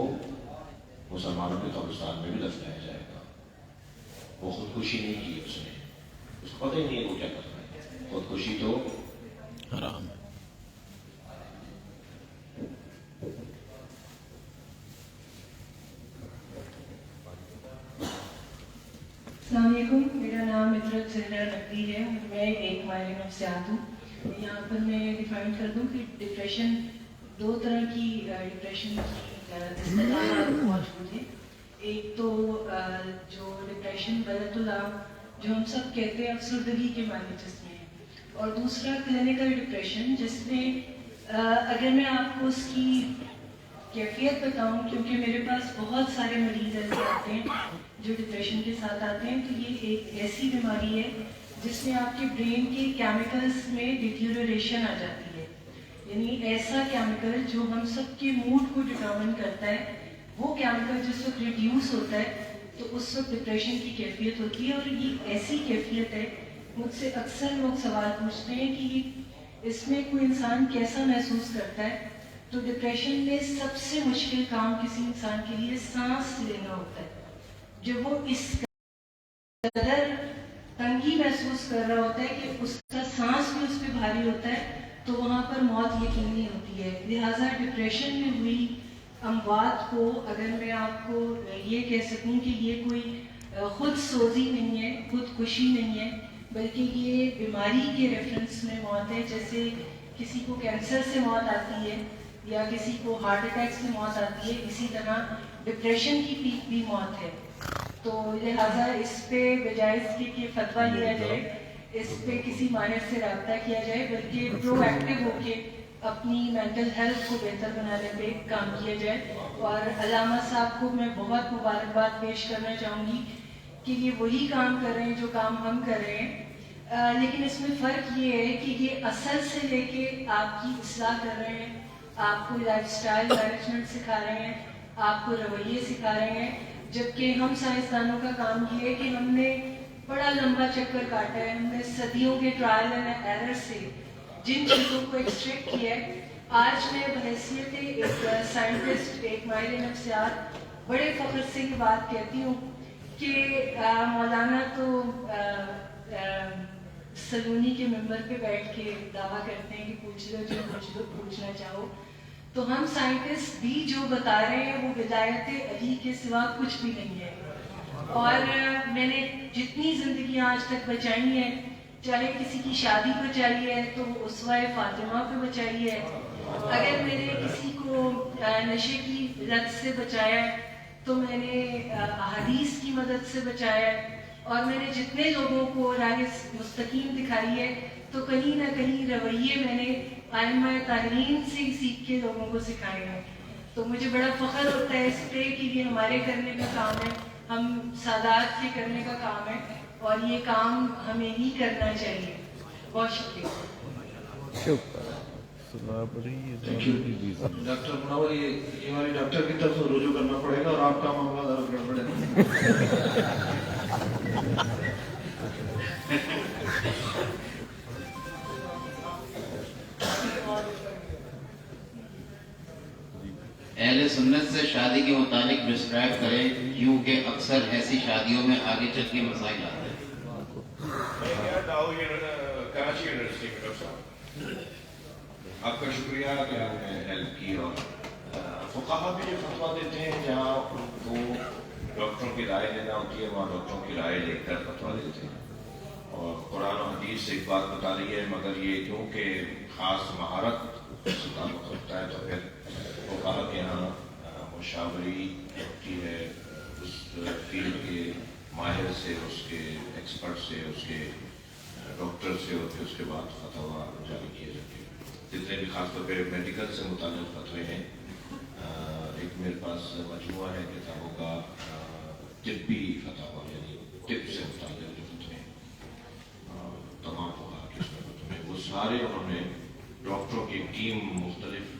مسلمانوں کے قبرستان میں بھی دفنایا جائے گا. وہ خودکشی نہیں کی اس نے، اس کو پتہ ہی نہیں ہے وہ کیا کر رہا ہے. خودکشی تو حرام ہے. السلام علیکم، میرا نام مترت زہرا نقوی ہے اور میں ایک مائل نفسیات ہوں. یہاں پر میں ڈیفائن کر دوں کہ ڈپریشن دو طرح کی ڈپریشن کی اصطلاحات موجود ہیں. ایک تو جو ڈپریشن غلط العام جو ہم سب کہتے ہیں افسردگی کے معنی جس میں ہے، اور دوسرا کلینکل ڈپریشن جس میں اگر میں آپ کو اس کی کیفیت بتاؤں، کیونکہ میرے پاس بہت سارے مریض ایسے آتے ہیں جو ڈپریشن کے ساتھ آتے ہیں، تو یہ ایک ایسی بیماری ہے جس میں آپ کے برین کے کیمیکلز میں ڈیٹیریوریشن آ جاتی ہے. یعنی ایسا کیمیکل جو ہم سب کے موڈ کو ڈٹرمن کرتا ہے، وہ کیمیکل جس وقت ریڈیوس ہوتا ہے تو اس وقت ڈپریشن کی کیفیت ہوتی ہے. اور یہ ایسی کیفیت ہے، مجھ سے اکثر لوگ سوال پوچھتے ہیں کہ اس میں کوئی انسان کیسا محسوس کرتا ہے. تو ڈپریشن میں سب سے مشکل کام کسی انسان کے لیے سانس لینا ہوتا ہے. جب وہ اس قدر تنگی محسوس کر رہا ہوتا ہے کہ اس کا سانس بھی اس پہ بھاری ہوتا ہے، تو وہاں پر موت یقینی ہوتی ہے. لہٰذا ڈپریشن میں ہوئی اموات کو اگر میں آپ کو یہ کہہ سکوں کہ یہ کوئی خود سوزی نہیں ہے، خودکشی نہیں ہے، بلکہ یہ بیماری کے ریفرنس میں موت ہے. جیسے کسی کو کینسر سے موت آتی ہے یا کسی کو ہارٹ اٹیک سے موت آتی ہے، اسی طرح ڈپریشن کی پیک بھی موت ہے. تو لہٰذا اس پہ بجائے اس کے کہ فتویٰ لیا جائے، اس پہ کسی ماہر سے رابطہ کیا جائے، بلکہ پرو ایکٹیو ہو کے اپنی مینٹل ہیلتھ کو بہتر بنانے پہ کام کیا جائے. اور علامہ صاحب کو میں بہت مبارکباد پیش کرنا چاہوں گی کہ یہ وہی کام کر رہے ہیں جو کام ہم کر رہے ہیں. لیکن اس میں فرق یہ ہے کہ یہ اصل سے لے کے آپ کی اصلاح کر رہے ہیں، آپ کو لائف سٹائل مینجمنٹ سکھا رہے ہیں، آپ کو رویے سکھا رہے ہیں. جبکہ ہم سائنسدانوں کا کام یہ ہے کہ ہم نے بڑا لمبا چکر کاٹا ہے، ہم نے صدیوں کے ٹرائل اینڈ ایرر سے جن چیزوں کو ایکسٹریکٹ کیا ہے. آج میں بحیثیت ایک سائنٹسٹ، ایک ماہر نفسیات بڑے فخر سے یہ بات کہتی ہوں کہ مولانا تو سلونی کے ممبر پہ بیٹھ کے دعویٰ کرتے ہیں کہ پوچھ لو جو پوچھنا چاہو. تو ہم سائنٹسٹ بھی جو بتا رہے ہیں وہ ولایت علی کے سوا کچھ بھی نہیں ہے. اور میں نے جتنی زندگیاں آج تک بچائی ہیں، چاہے کسی کی شادی بچائی ہے تو اسوہ فاطمہ پہ بچائی ہے، اگر میں نے کسی کو نشے کی لت سے بچایا ہے تو میں نے احادیث کی مدد سے بچایا ہے. اور میں نے جتنے لوگوں کو راہ مستقیم دکھائی ہے تو کہیں نہ کہیں رویے میں نے ائمہ طاہرین سے ہی سیکھ کے لوگوں کو سکھائے ہیں. تو مجھے بڑا فخر ہوتا ہے اس پہ کہ یہ ہمارے کرنے کا کام ہے، ہم سادات کے کرنے کا کام ہے، اور یہ کام ہمیں ہی کرنا چاہیے. بہت شکریہ. ڈاکٹر منور، یہ ہماری ڈاکٹر کی طرف سے رجوع کرنا پڑے گا اور آپ کا معاملہ ذرا گڑبڑ ہے. اہل سنت سے شادی کے متعلق ڈسکرائب کریں، کیونکہ اکثر ایسی شادیوں میں آگے چل کے مسائل آتے ہیں. کراچی یونیورسٹی میں ڈاکٹر صاحب آپ کا شکریہ کہ آپ نے ہیلپ کی. اور فقہا بھی یہ فتویٰ دیتے ہیں جہاں ان کو ڈاکٹروں کی رائے لینا ہوتی ہے، وہاں ڈاکٹروں کی رائے لے کر فتویٰ دیتے ہیں. اور قرآن و حدیث سے ایک بات بتا رہی ہے، مگر یہ کیونکہ خاص مہارت سے تعلق رکھتا ہے تو پھر فقہا کے یہاں مشاوری ہوتی ہے اس فیلڈ کے ماہر سے، اس کے ایکسپرٹ سے، اس کے ڈاکٹر سے، اور پھر اس کے بعد فتویٰ جاری کیے جاتے ہیں. جتنے بھی خاص طور پہ میڈیکل سے متعلق فتوے ہیں، ایک میرے پاس مجموعہ ہے کتابوں کا طبی فتاویٰ، یعنی طب سے متعلق جو فتوے ہیں تمام فقہا کے اس میں فتوے ہیں، وہ سارے انہوں نے ڈاکٹروں کی ٹیم مختلف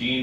3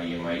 IMI,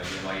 IMI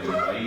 IMI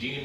3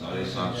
750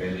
1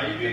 IB